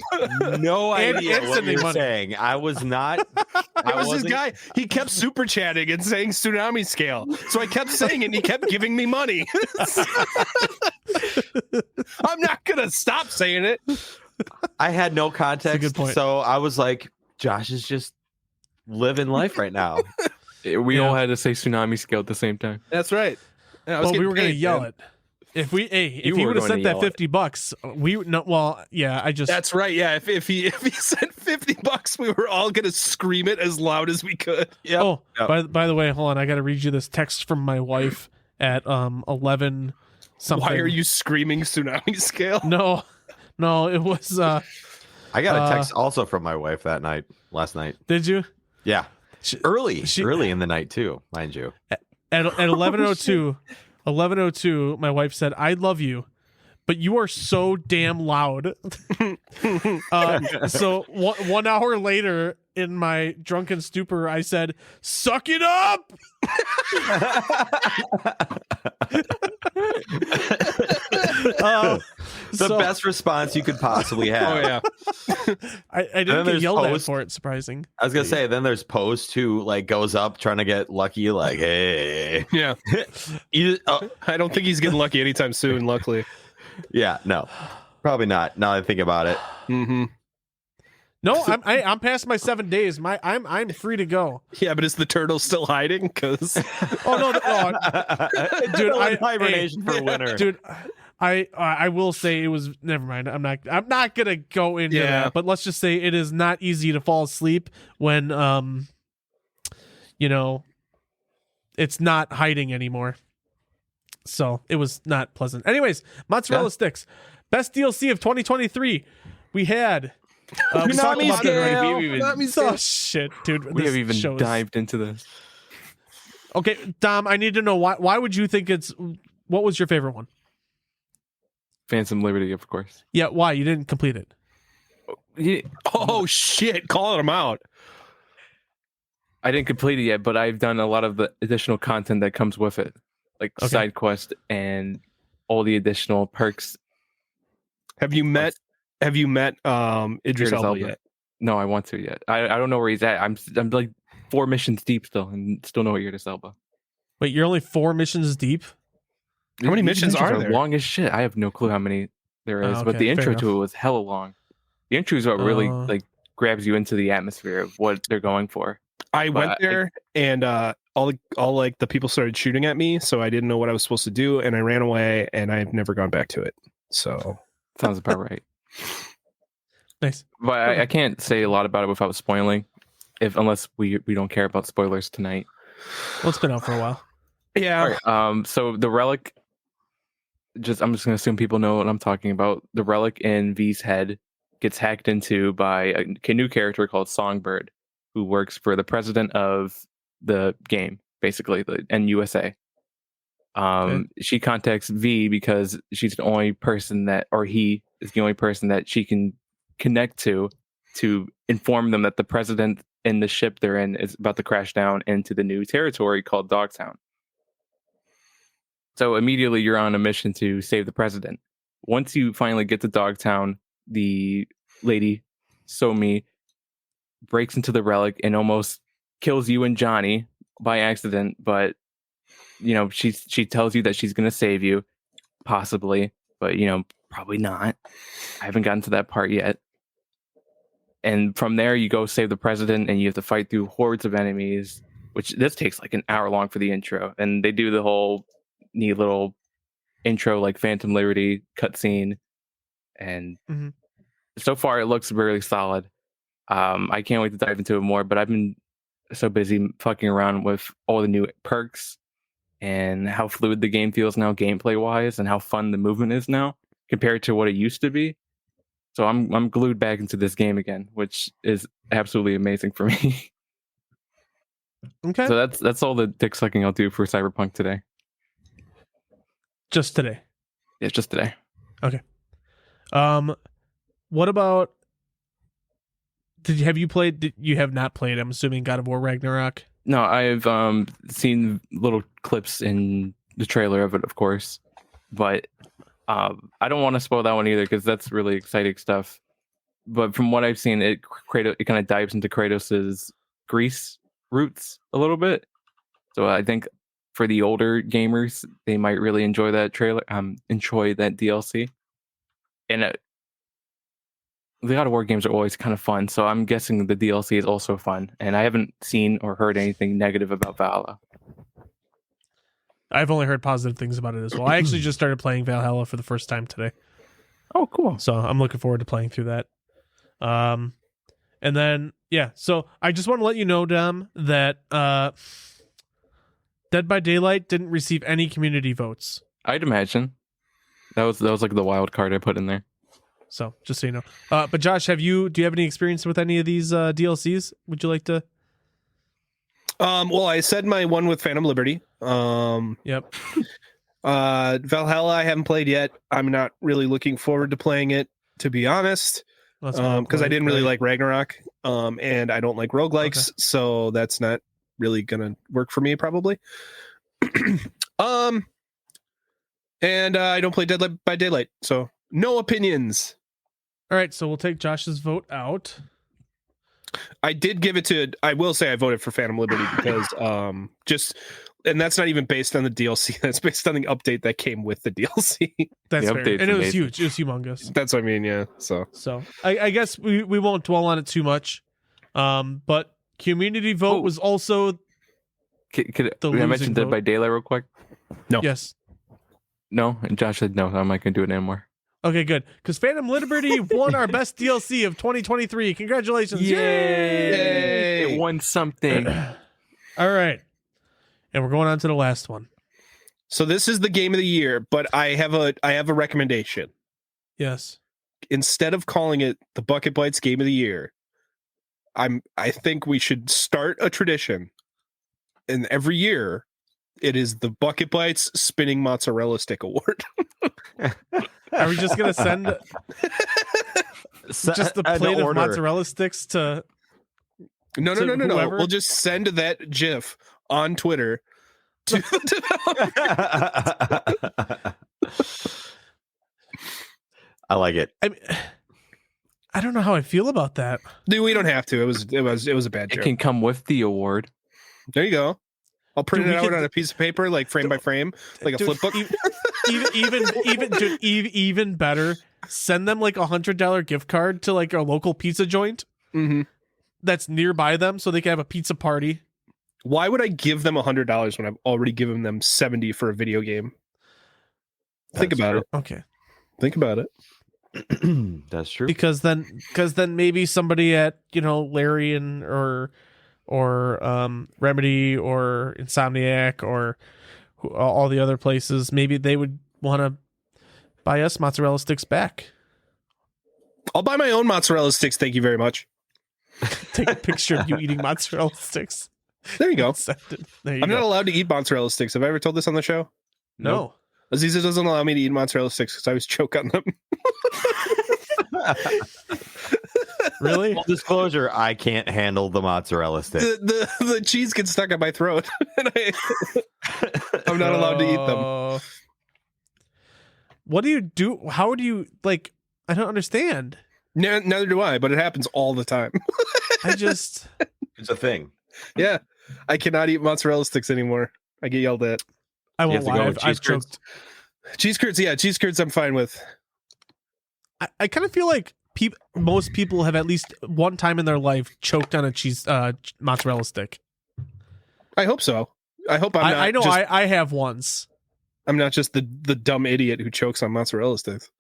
no And idea what instantly you were money. saying. I was not. It was this guy. He kept super chatting and saying tsunami scale. So I kept saying it and he kept giving me money. I'm not going to stop saying it. I had no context. good point. So I was like, Josh is just living life right now. We all had to say tsunami scale at the same time. That's right. Yeah, Well, we were going to yell it. If he were would have going sent to that yell $50, That's right. Yeah. If he sent $50, we were all going to scream it as loud as we could. Yep. Oh, Yep. by the way, hold on. I got to read you this text from my wife at 11 something. Why are you screaming tsunami scale? No, it was. I got a text also from my wife last night. Did you? Yeah. She- Early she- in the night too, mind you. At 11:02, my wife said, "I love you, but you are so damn loud." So 1 hour later, in my drunken stupor, I said, "Suck it up." The best response you could possibly have. Oh, yeah. I didn't get there's yelled at post- for it. Surprising. I was gonna say, then there's Post who like goes up trying to get lucky, like, hey. Yeah. I don't think he's getting lucky anytime soon, luckily. Yeah, no. Probably not. Now that I think about it. Mm-hmm. No, I'm past my 7 days. I'm free to go. Yeah, but is the turtle still hiding? Because Oh no, dude, Hibernation for winter. dude. I will say it was. Never mind. I'm not gonna go into that. But let's just say it is not easy to fall asleep when it's not hiding anymore. So it was not pleasant. Anyways, mozzarella sticks, best DLC of 2023. We had. We talked about that already. Oh shit, dude! We this have even show is- dived into this. Okay, Dom, I need to know why would you think it's. What was your favorite one? Phantom Liberty, of course. Yeah, why you didn't complete it? oh shit, calling him out. I didn't complete it yet, but I've done a lot of the additional content that comes with it, like Okay. side quest and all the additional perks. Have you met Idris Elba yet? No, I want to yet. I don't know where he's at. I'm like 4 missions deep still, and still know Idris Elba. Wait, you're only 4 missions deep? How many These missions are there? Long as shit. I have no clue how many there is, but okay, the fair intro enough. to it was hella long. The intro is what really like grabs you into the atmosphere of what they're going for. I went there and all like the people started shooting at me, so I didn't know what I was supposed to do, and I ran away, and I've never gone back to it. So Sounds about right. Nice. But I can't say a lot about it without spoiling, unless we don't care about spoilers tonight. Well, it's been out for a while. yeah, So the relic, I'm just gonna assume people know what I'm talking about. The relic in V's head gets hacked into by a new character called Songbird, who works for the president of the game, basically the NUSA. She contacts V because she's the only person he is the only person that she can connect to inform them that the president in the ship they're in is about to crash down into the new territory called Dogtown. So immediately you're on a mission to save the president. Once you finally get to Dogtown, the lady, Somi, breaks into the relic and almost kills you and Johnny by accident, but she tells you that she's going to save you, possibly, but probably not. I haven't gotten to that part yet. And from there you go save the president, and you have to fight through hordes of enemies, which this takes like an hour long for the intro, and they do the whole neat little intro like Phantom Liberty cutscene and Mhm. so far it looks really solid. I can't wait to dive into it more, but I've been so busy fucking around with all the new perks and how fluid the game feels now gameplay wise, and how fun the movement is now compared to what it used to be. So I'm glued back into this game again, which is absolutely amazing for me. Okay. So that's all the dick sucking I'll do for Cyberpunk today. Just today. Yeah, just today. What about? Have you played? You have not played. I'm assuming God of War Ragnarok. No, I've seen little clips in the trailer of it, of course, but I don't want to spoil that one either because that's really exciting stuff. But from what I've seen, it kind of dives into Kratos's Greece roots a little bit. So I think for the older gamers, they might really enjoy that trailer, enjoy that DLC. And the God of War games are always kind of fun, so I'm guessing the DLC is also fun. And I haven't seen or heard anything negative about Valhalla. I've only heard positive things about it as well. I actually just started playing Valhalla for the first time today, Oh, cool. so I'm looking forward to playing through that. And then so I just want to let you know, Dom, that Dead by Daylight didn't receive any community votes. I'd imagine that was like the wild card I put in there. So just so you know. But Josh, do you have any experience with any of these DLCs? Would you like to? Well, I said my one with Phantom Liberty. Yep. Valhalla I haven't played yet. I'm not really looking forward to playing it, to be honest. Because I didn't really like Ragnarok. And I don't like roguelikes, so that's not really gonna work for me probably. And I don't play Dead by Daylight, so no opinions. All right, so we'll take Josh's vote out. I did give it to. I will say I voted for Phantom Liberty because and that's not even based on the DLC. That's based on the update that came with the DLC. That's The fair. update's And it was amazing. huge. It was humongous. That's what I mean. Yeah. So So I guess we won't dwell on it too much. But community vote was also Could The I losing mention Dead vote. by Daylight real quick? No. Yes. No, and Josh said no. I'm not gonna do it anymore. Okay, good. Because Phantom Liberty won our best DLC of 2023. Congratulations! Yay! It won something. All right, and we're going on to the last one. So this is the game of the year, but I have a recommendation. Yes. Instead of calling it the Bucket Bites Game of the Year, I think we should start a tradition. And every year, it is the Bucket Bites Spinning Mozzarella Stick Award. Are we just gonna send just a plate of mozzarella sticks to? No. whoever? We'll just send that GIF on Twitter to I like it. I don't know how I feel about that. Dude, we don't have to. It was a bad It joke. can come with the award. There you go. I'll print Dude, it we out could- on a piece of paper, like frame by frame, like a Dude, flip book. Even better. Send them like $100 gift card to like a local pizza joint Mm-hmm. that's nearby them, so they can have a pizza party. Why would I give them $100 when I've already given them 70 for a video game? Think That's about true. it. Okay. Think about it. That's true. Because then maybe somebody at Larry or Remedy or Insomniac or all the other places, maybe they would want to buy us mozzarella sticks back. I'll buy my own mozzarella sticks. Thank you very much. Take a picture of you eating mozzarella sticks. There you go. Send it. There you I'm go. not allowed to eat mozzarella sticks. Have I ever told this on the show? No. Aziza doesn't allow me to eat mozzarella sticks because I always choke on them. Really? Full disclosure, I can't handle the mozzarella stick. The cheese gets stuck on my throat, and I'm not allowed to eat them. What do you do? How do you like? I don't understand. Neither do I, but it happens all the time. It's a thing. Yeah, I cannot eat mozzarella sticks anymore. I get yelled at. I You won't have to go lie. with I've cheese curds. choked. Cheese curds, yeah, cheese curds I'm fine with. I kind of feel like most people have at least one time in their life choked on a cheese mozzarella stick. I hope so. I hope I know I have once. I'm not just the dumb idiot who chokes on mozzarella sticks.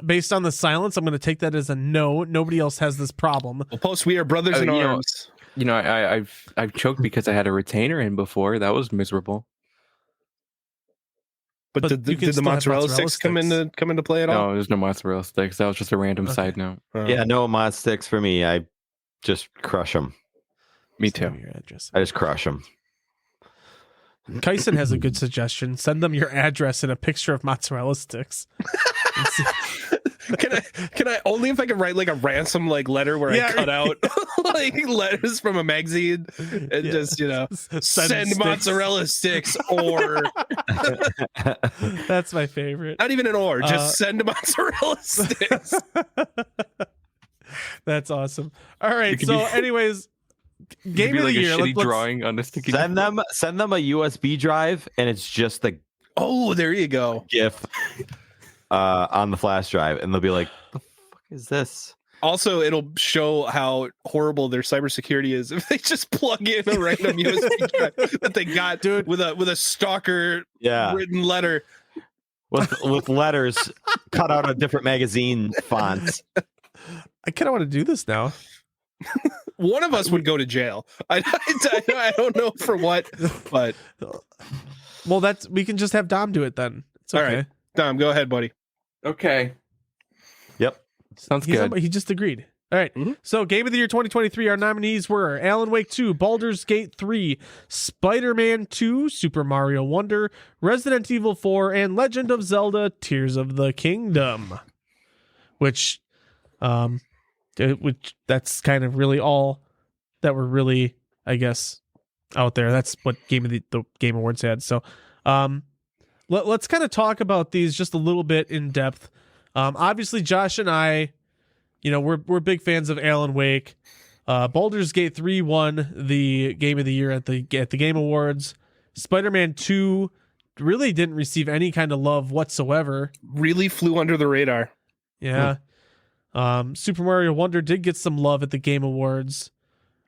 based on the silence, I'm going to take that as a no. Nobody else has this problem. We'll post we are brothers in arms. I've choked because I had a retainer in before. That was miserable. But you did can the still have mozzarella sticks come into play at all? No, there's no mozzarella sticks. That was just a random side note. Yeah, no mozz sticks for me. I just crush them. Me too. Your address. I just crush them. Kyson has a good suggestion. Send them your address and a picture of mozzarella sticks. Can I only if I can write like a ransom like letter where I cut out like letters from a magazine and just send mozzarella sticks or that's my favorite. Not even an or, just send mozzarella sticks. That's awesome. All right, so anyways, game of the year. Let's drawing on the sticky. Send them a USB drive, and it's just the there you go GIF on the flash drive, and they'll be like, "The fuck is this?" Also, it'll show how horrible their cybersecurity is if they just plug in a random USB drive that they got with a stalker written letter with letters cut out of different magazine fonts. I kind of want to do this now. One of us would go to jail. I don't know for what, but well, we can just have Dom do it then. It's okay. All right, Dom, go ahead, buddy. Okay. Yep. Sounds good. He just agreed. All right. Mm-hmm. So, Game of the Year 2023, our nominees were Alan Wake 2, Baldur's Gate 3, Spider-Man 2, Super Mario Wonder, Resident Evil 4, and Legend of Zelda: Tears of the Kingdom. Which that's kind of really all that were really, I guess, out there. That's what the Game Awards had. So, let's kind of talk about these just a little bit in depth. Obviously, Josh and I, we're big fans of Alan Wake. Baldur's Gate 3 won the Game of the Year at the Game Awards. Spider-Man 2 really didn't receive any kind of love whatsoever. Really flew under the radar. Yeah. Super Mario Wonder did get some love at the Game Awards.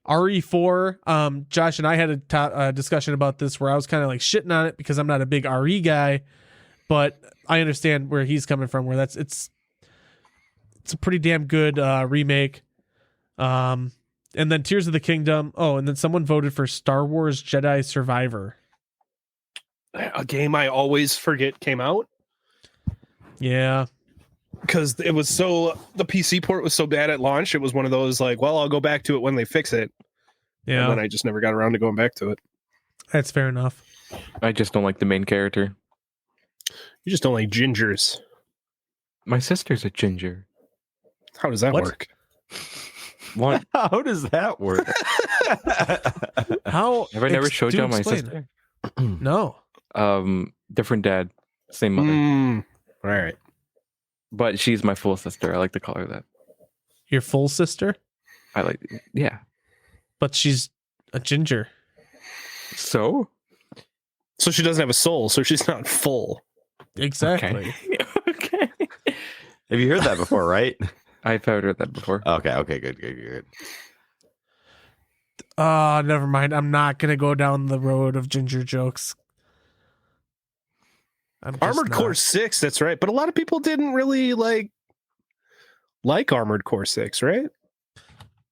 RE4, Josh and I had a discussion about this where I was kind of like shitting on it because I'm not a big RE guy, but I understand where he's coming from, where it's a pretty damn good remake. And then Tears of the Kingdom. Oh, and then someone voted for Star Wars Jedi Survivor. A game I always forget came out. Yeah. Because it was the PC port was so bad at launch. It was one of those like, well, I'll go back to it when they fix it. Yeah. And then I just never got around to going back to it. That's fair enough. I just don't like the main character. You just don't like gingers. My sister's a ginger. How does that work? What? How does that work? How have I never showed you my sister? No. Different dad, same mother. All right. But she's my full sister. I like to call her that. Your full sister? Yeah. But she's a ginger. So she doesn't have a soul, so she's not full. Exactly. Okay. Have you heard that before, right? I've heard that before. Okay, good. Never mind. I'm not going to go down the road of ginger jokes. Armored Core 6, that's right. But a lot of people didn't really like Armored Core 6, right?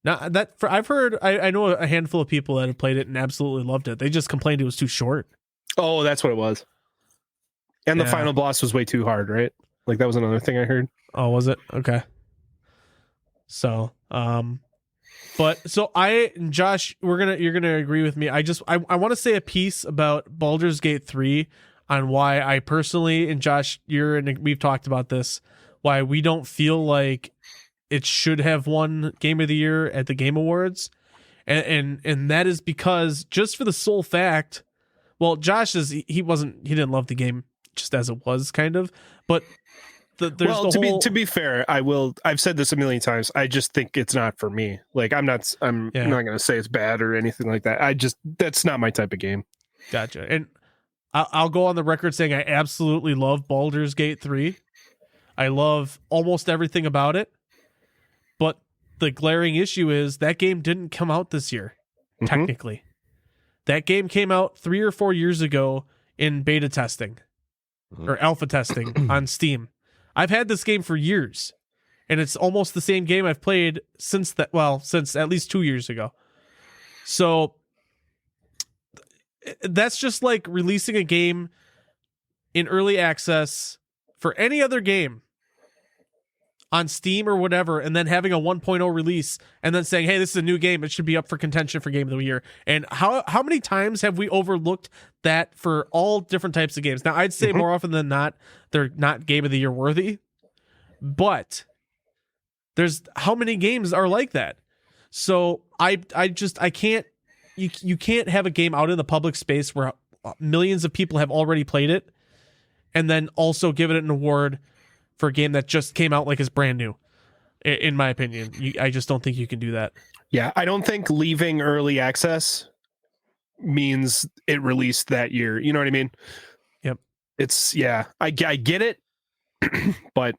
Now I've heard. I know a handful of people that have played it and absolutely loved it. They just complained it was too short. Oh, that's what it was. And the final boss was way too hard, right? Like that was another thing I heard. Oh, was it? Okay. So, Josh, you're gonna agree with me. I want to say a piece about Baldur's Gate 3 on why I personally, and Josh, we've talked about this, why we don't feel like it should have won Game of the Year at the Game Awards. And that is because just for the sole fact, well, Josh he didn't love the game just as it was kind of, but to be fair, I've said this a million times. I just think it's not for me. Like I'm not going to say it's bad or anything like that. That's not my type of game. Gotcha. And I'll go on the record saying I absolutely love Baldur's Gate 3. I love almost everything about it. But the glaring issue is that game didn't come out this year, technically. That game came out 3 or 4 years ago in beta testing or alpha testing on Steam. I've had this game for years, and it's almost the same game I've played since at least 2 years ago. So that's just like releasing a game in early access for any other game on Steam or whatever, and then having a 1.0 release and then saying, hey, this is a new game, it should be up for contention for Game of the Year. And how many times have we overlooked that for all different types of games? Now, I'd say more often than not, they're not Game of the Year worthy, but there's how many games are like that? So I can't, you can't have a game out in the public space where millions of people have already played it and then also give it an award for a game that just came out like it's brand new. In my opinion, I just don't think you can do that. Yeah, I don't think leaving early access means it released that year. You know what I mean? Yep. It's, yeah, I get it, but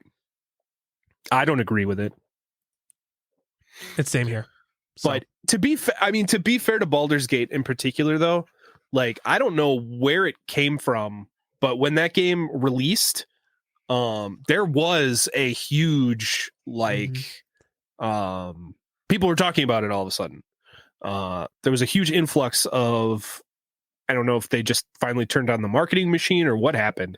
I don't agree with it. It's same here. So. But to be fair to Baldur's Gate in particular, though, like, I don't know where it came from, but when that game released, there was a huge, like, people were talking about it all of a sudden. There was a huge influx of, I don't know if they just finally turned on the marketing machine or what happened,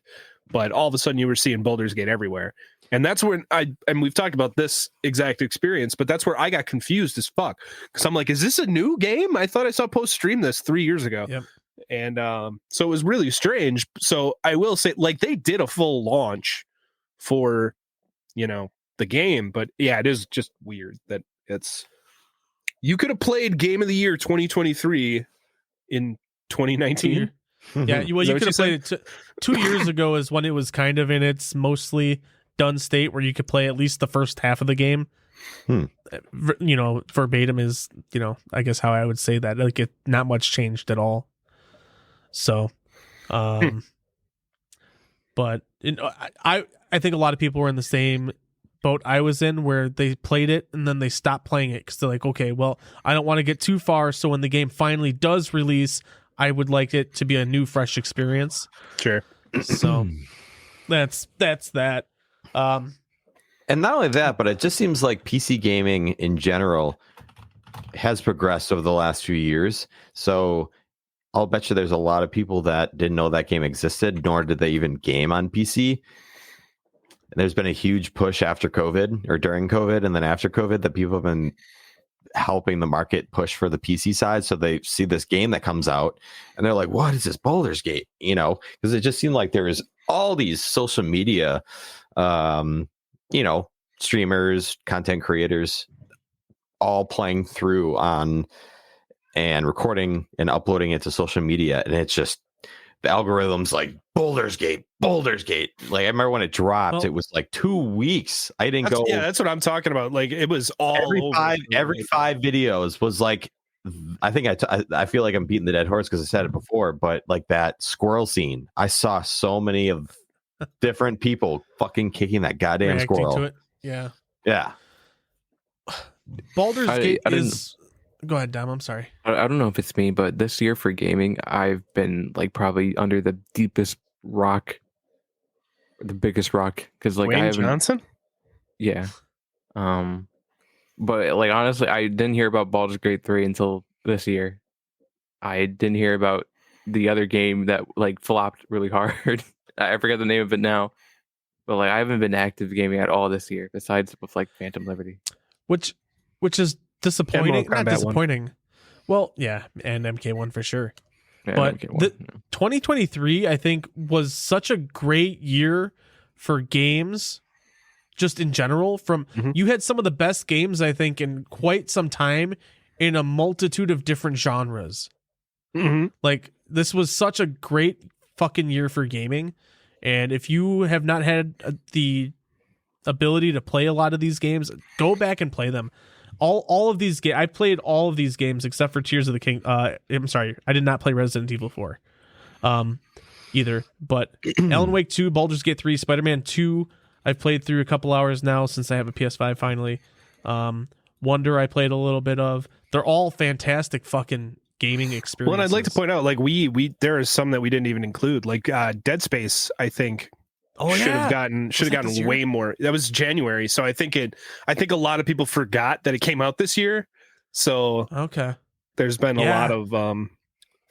but all of a sudden you were seeing Baldur's Gate everywhere. And that's when and we've talked about this exact experience, but that's where I got confused as fuck. Because I'm like, is this a new game? I thought I saw Post stream this 3 years ago. Yep. And so it was really strange. So I will say, like, they did a full launch for, the game. But yeah, it is just weird that you could have played Game of the Year 2023 in 2019. Yeah, you could have played it 2 years ago is when it was kind of in its mostly done state where you could play at least the first half of the game. Verbatim is, I guess how I would say that. Like, not much changed at all. So, but I think a lot of people were in the same boat I was in, where they played it and then they stopped playing it because they're like, okay, well, I don't want to get too far. So when the game finally does release, I would like it to be a new, fresh experience. Sure. So that's that. And not only that, but it just seems like PC gaming in general has progressed over the last few years. So I'll bet you there's a lot of people that didn't know that game existed, nor did they even game on PC. There's been a huge push after COVID or during COVID and then after COVID that people have been helping the market push for the PC side. So they see this game that comes out and they're like, what is this Baldur's Gate? Because it just seemed like there was all these social media, streamers, content creators, all playing through on and recording and uploading it to social media. And it's just, the algorithm's like Baldur's Gate. Like, I remember when it dropped, it was like 2 weeks. I didn't go. Yeah, that's what I'm talking about. Like, it was all every five videos was like, I think I feel like I'm beating the dead horse because I said it before, but like that squirrel scene, I saw so many of different people fucking kicking that goddamn Reacting squirrel. to it. Yeah. Yeah. Baldur's Gate is. Go ahead, Dom. I'm sorry. I don't know if it's me, but this year for gaming, I've been like probably under the deepest rock, the biggest rock, because like Wayne Johnson. Yeah. But like honestly, I didn't hear about Baldur's Gate 3 until this year. I didn't hear about the other game that like flopped really hard. I forget the name of it now, but like I haven't been active gaming at all this year, besides with like Phantom Liberty, which is disappointing. Not disappointing. 1. Well, yeah, and MK1 for sure. Yeah, but MK1, 2023, I think, was such a great year for games, just in general. You had some of the best games, I think, in quite some time in a multitude of different genres. Like, this was such a great fucking year for gaming. And if you have not had the ability to play a lot of these games, go back and play them. All of these games, I played all of these games except for Tears of the King. I'm sorry, I did not play Resident Evil 4 either. But Alan Wake 2, Baldur's Gate 3, Spider-Man 2, I've played through a couple hours now since I have a PS5 finally. Wonder I played a little bit of. They're all fantastic fucking gaming experiences. Well, and I'd like to point out, like, we there are some that we didn't even include, like Dead Space, I think. Oh, should yeah. have gotten Was that this year? way more. That was January, so I think a lot of people forgot that it came out this year. So Okay. there's been a Yeah. lot of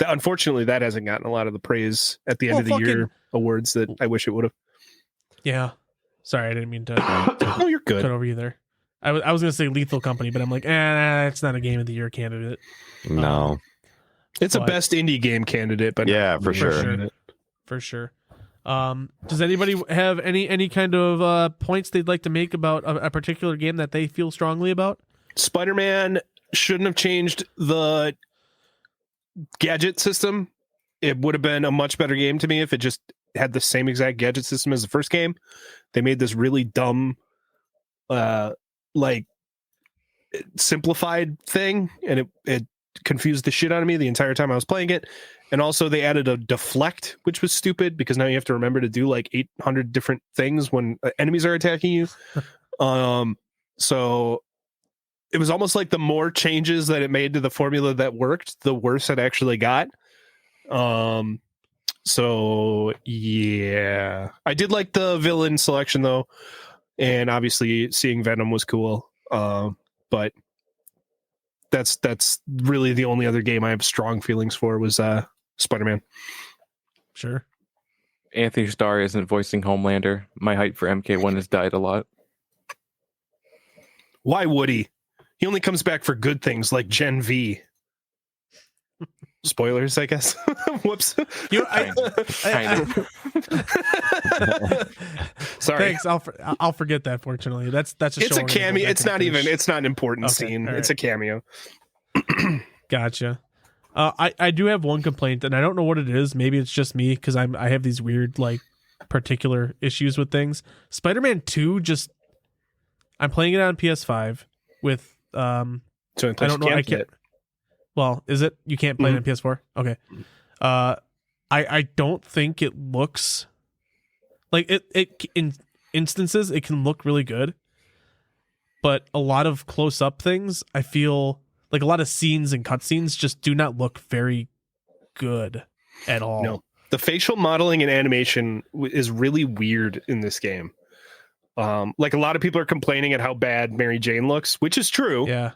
unfortunately that hasn't gotten a lot of the praise at the end Well, of the year awards that I wish it would have. Yeah. Sorry, I didn't mean to No, you're good. cut over you there. I was going to say Lethal Company, but I'm like, it's not a Game of the Year candidate. No. It's a but- best indie game candidate, but Yeah, not for really sure. candidate. For sure. Does anybody have any kind of points they'd like to make about a particular game that they feel strongly about? Spider-Man shouldn't have changed the gadget system. It would have been a much better game to me if it just had the same exact gadget system as the first game. They made this really dumb, like simplified thing, and it confused the shit out of me the entire time I was playing it. And also they added a deflect, which was stupid because now you have to remember to do like 800 different things when enemies are attacking you. So it was almost like the more changes that it made to the formula that worked, the worse it actually got. So yeah, I did like the villain selection though, and obviously seeing Venom was cool. But that's really the only other game I have strong feelings for was Spider-Man. Sure. Anthony Starr isn't voicing Homelander. My hype for MK1 has died a lot. Why would he? He only comes back for good things like Gen V. Spoilers, I guess. Whoops. Kind of. Sorry. Thanks. I'll forget that. Fortunately, that's a. It's a show cameo. It's not even. finish. It's not an important Okay, scene. all It's a cameo. Gotcha. I do have one complaint, and I don't know what it is. Maybe it's just me because I have these weird like particular issues with things. Spider-Man 2 just. I'm playing it on PS5 with So I don't know. I can't. Well, is it? You can't play it on PS4? Okay. I don't think it looks like it in instances it can look really good, but a lot of close up things I feel like a lot of scenes and cutscenes just do not look very good at all. No, the facial modeling and animation is really weird in this game. Like a lot of people are complaining at how bad Mary Jane looks, which is true. Yeah.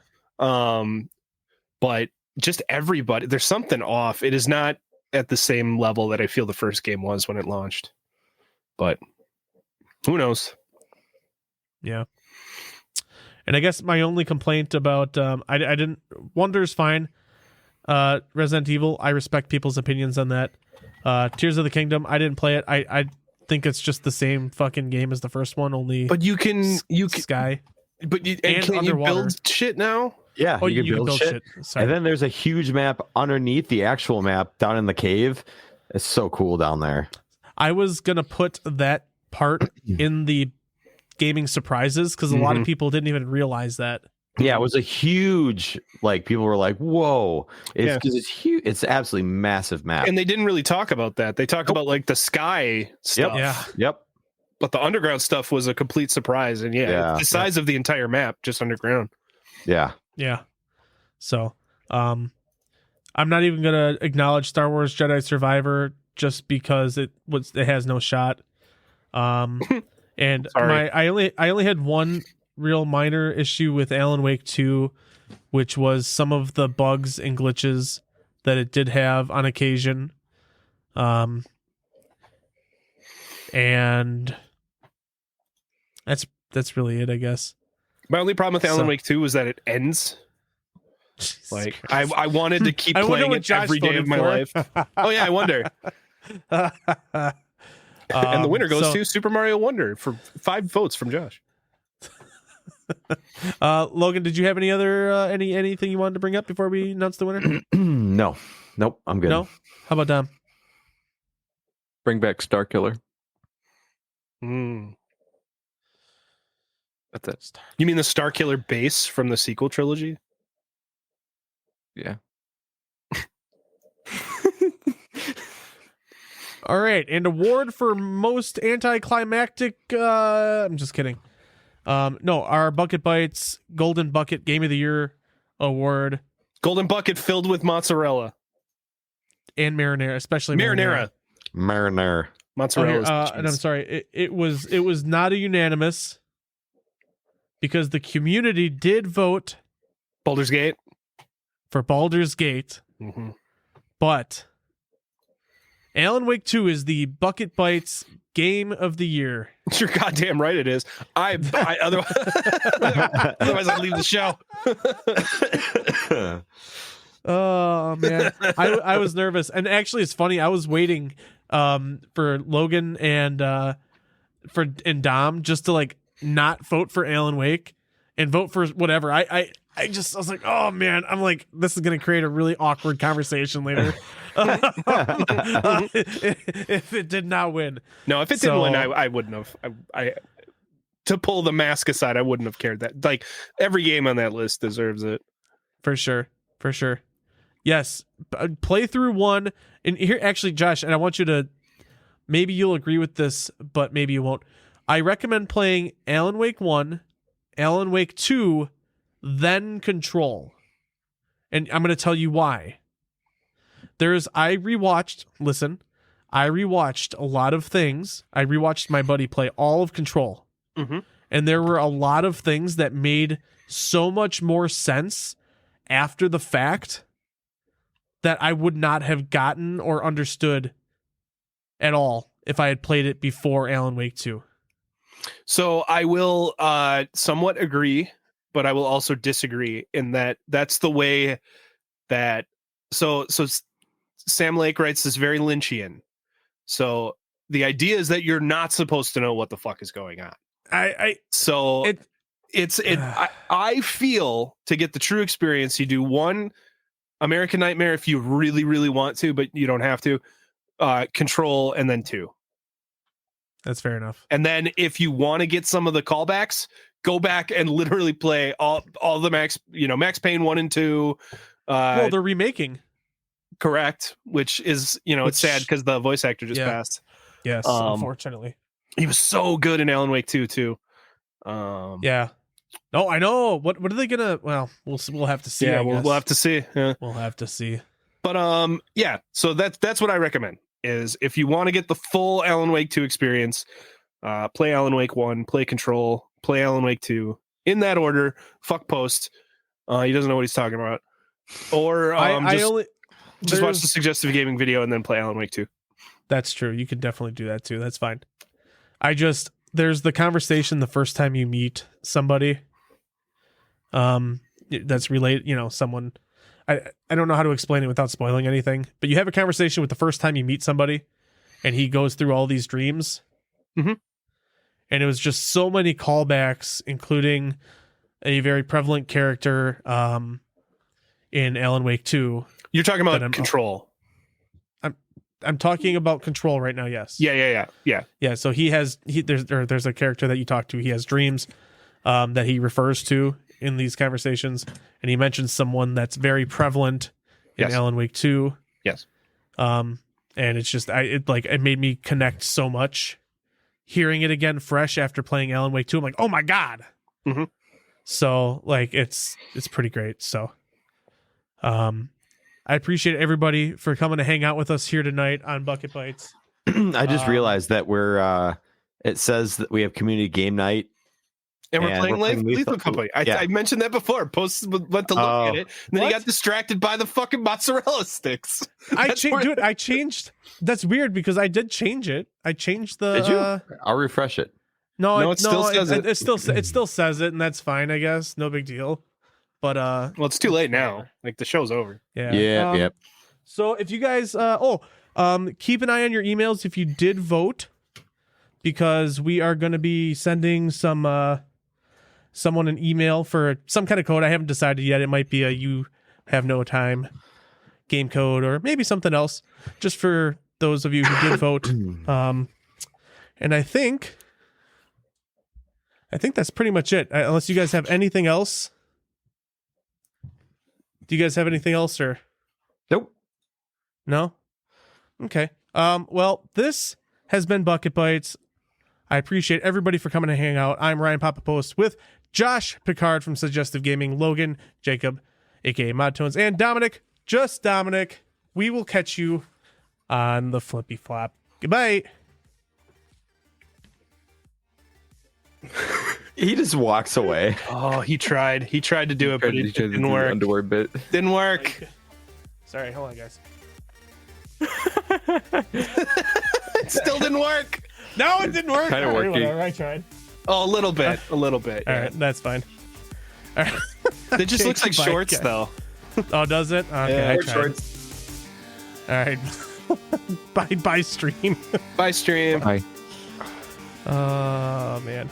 But just everybody, there's something off. It is not at the same level that I feel the first game was when it launched. But who knows? Yeah. And I guess my only complaint about I didn't Wonder's fine. Resident Evil, I respect people's opinions on that. Tears of the Kingdom, I didn't play it. I think it's just the same fucking game as the first one, only But you can Sky. but you and can you underwater. build shit now? Yeah, Oh, you can build shit. Sorry. And then there's a huge map underneath the actual map down in the cave. It's so cool down there. I was gonna put that part in the gaming surprises because a lot of people didn't even realize that. Yeah, it was a huge, like, people were like, whoa. It's because it's huge. It's absolutely massive map. And they didn't really talk about that. They talk about like the sky stuff. Yeah. Yep. But the underground stuff was a complete surprise. And Yeah. it's the size of the entire map, just underground. Yeah. Yeah. So, I'm not even gonna acknowledge Star Wars Jedi Survivor just because it has no shot. And Sorry. I only had one real minor issue with Alan Wake 2, which was some of the bugs and glitches that it did have on occasion. And that's really it, I guess. My only problem with Alan So- Wake 2 was that it ends. Jesus Like Christ. I wanted to keep I wonder playing what it Josh every day voted of my for. life. Oh yeah, I wonder. And the winner goes to Super Mario Wonder for 5 votes from Josh. Logan, did you have any other anything you wanted to bring up before we announce the winner? No. Nope. I'm good. No? How about Dom? Bring back Star Killer. Mm. That's it. You mean the Star Killer base from the sequel trilogy? Yeah. All right, and award for most anticlimactic. I'm just kidding. No, our Bucket Bites Golden Bucket Game of the Year award Golden bucket filled with mozzarella. and marinara, especially Marinara. Marinara. Mozzarella. And I'm sorry, it was not a unanimous because the community did vote Baldur's Gate. for Baldur's Gate, Mm-hmm. but Alan Wake 2 is the Bucket Bites Game of the Year. You're goddamn right it is. Otherwise I'd leave the show. Oh man, I was nervous, and actually, it's funny. I was waiting for Logan and Dom just to like not vote for Alan Wake and vote for whatever. I was like, oh man, I'm like, this is gonna create a really awkward conversation later. If it did not win. No, if it didn't win, I wouldn't have. I to pull the mask aside, I wouldn't have cared. That like every game on that list deserves it. For sure. Yes, play through 1, and here actually, Josh, and I want you to, maybe you'll agree with this, but maybe you won't. I recommend playing Alan Wake 1, Alan Wake 2, then Control, and I'm going to tell you why. I rewatched a lot of things. I rewatched my buddy play all of Control, and there were a lot of things that made so much more sense after the fact that I would not have gotten or understood at all if I had played it before Alan Wake 2. So I will somewhat agree, but I will also disagree in that that's the way that so Sam Lake writes this very Lynchian. So the idea is that you're not supposed to know what the fuck is going on. I feel to get the true experience, you do 1 American Nightmare if you really, really want to, but you don't have to. Control, and then 2. That's fair enough. And then if you want to get some of the callbacks, go back and literally play all the Max Payne 1 and 2. Well, they're remaking. Correct, which is it's sad because the voice actor just passed. Yes, unfortunately. He was so good in Alan Wake 2 too. Yeah. No, I know. What are they gonna? Well, we'll have to see. Yeah, we'll have to see. Yeah. We'll have to see. But yeah. So that's what I recommend. Is if you want to get the full Alan Wake 2 experience, play Alan Wake 1, play Control, play Alan Wake 2 in that order. Fuck Post. He doesn't know what he's talking about. Or just watch the suggestive gaming video and then play Alan Wake 2. That's true. You can definitely do that too. That's fine. There's the conversation the first time you meet somebody that's related, someone. I don't know how to explain it without spoiling anything, but you have a conversation with the first time you meet somebody and he goes through all these dreams. Mm-hmm. And it was just so many callbacks, including a very prevalent character in Alan Wake 2. You're talking about Control. I'm talking about Control right now. Yes. Yeah. So there's a character that you talk to. He has dreams that he refers to in these conversations, and he mentions someone that's very prevalent in Alan Wake 2. Yes. And it's just it made me connect so much. Hearing it again fresh after playing Alan Wake 2, I'm like, oh my god. Mm-hmm. So it's pretty great. So I appreciate everybody for coming to hang out with us here tonight on Bucket Bites. I just realized that it says that we have community game night. And we're playing Lethal Company. I mentioned that before. Post went to look at it, and then he got distracted by the fucking mozzarella sticks. I changed. That's weird because I did change it. I changed the. Did you? I'll refresh it. It still says it, and that's fine, I guess. No big deal. But well, it's too late now. Like the show's over. Yeah. Yep. So if you guys keep an eye on your emails if you did vote, because we are going to be sending someone an email for some kind of code. I haven't decided yet. It might be a you have no time game code or maybe something else, just for those of you who did vote. And I think that's pretty much it. Unless you guys have anything else. Do you guys have anything else, or? Nope. No? Okay. Well, this has been Bucket Bites. I appreciate everybody for coming to hang out. I'm Ryan Papapost with Josh Picard from Suggestive Gaming, Logan, Jacob, aka Modtones, and Dominic, just Dominic. We will catch you on the flippy flop. Goodbye. He just walks away. Oh, he tried. He tried to do it, but it didn't work. Underwear bit. Didn't work. Sorry, hold on, guys. It still didn't work. No, it didn't work. Kinda All right, working. whatever, I tried. Oh, a little bit. A little bit. All Yeah. right, that's fine. All right. It just looks like Bye, shorts, guys. though. Oh, does it? Okay, Yeah, I or tried. All right. Bye, stream. Bye, stream. Bye. Oh man.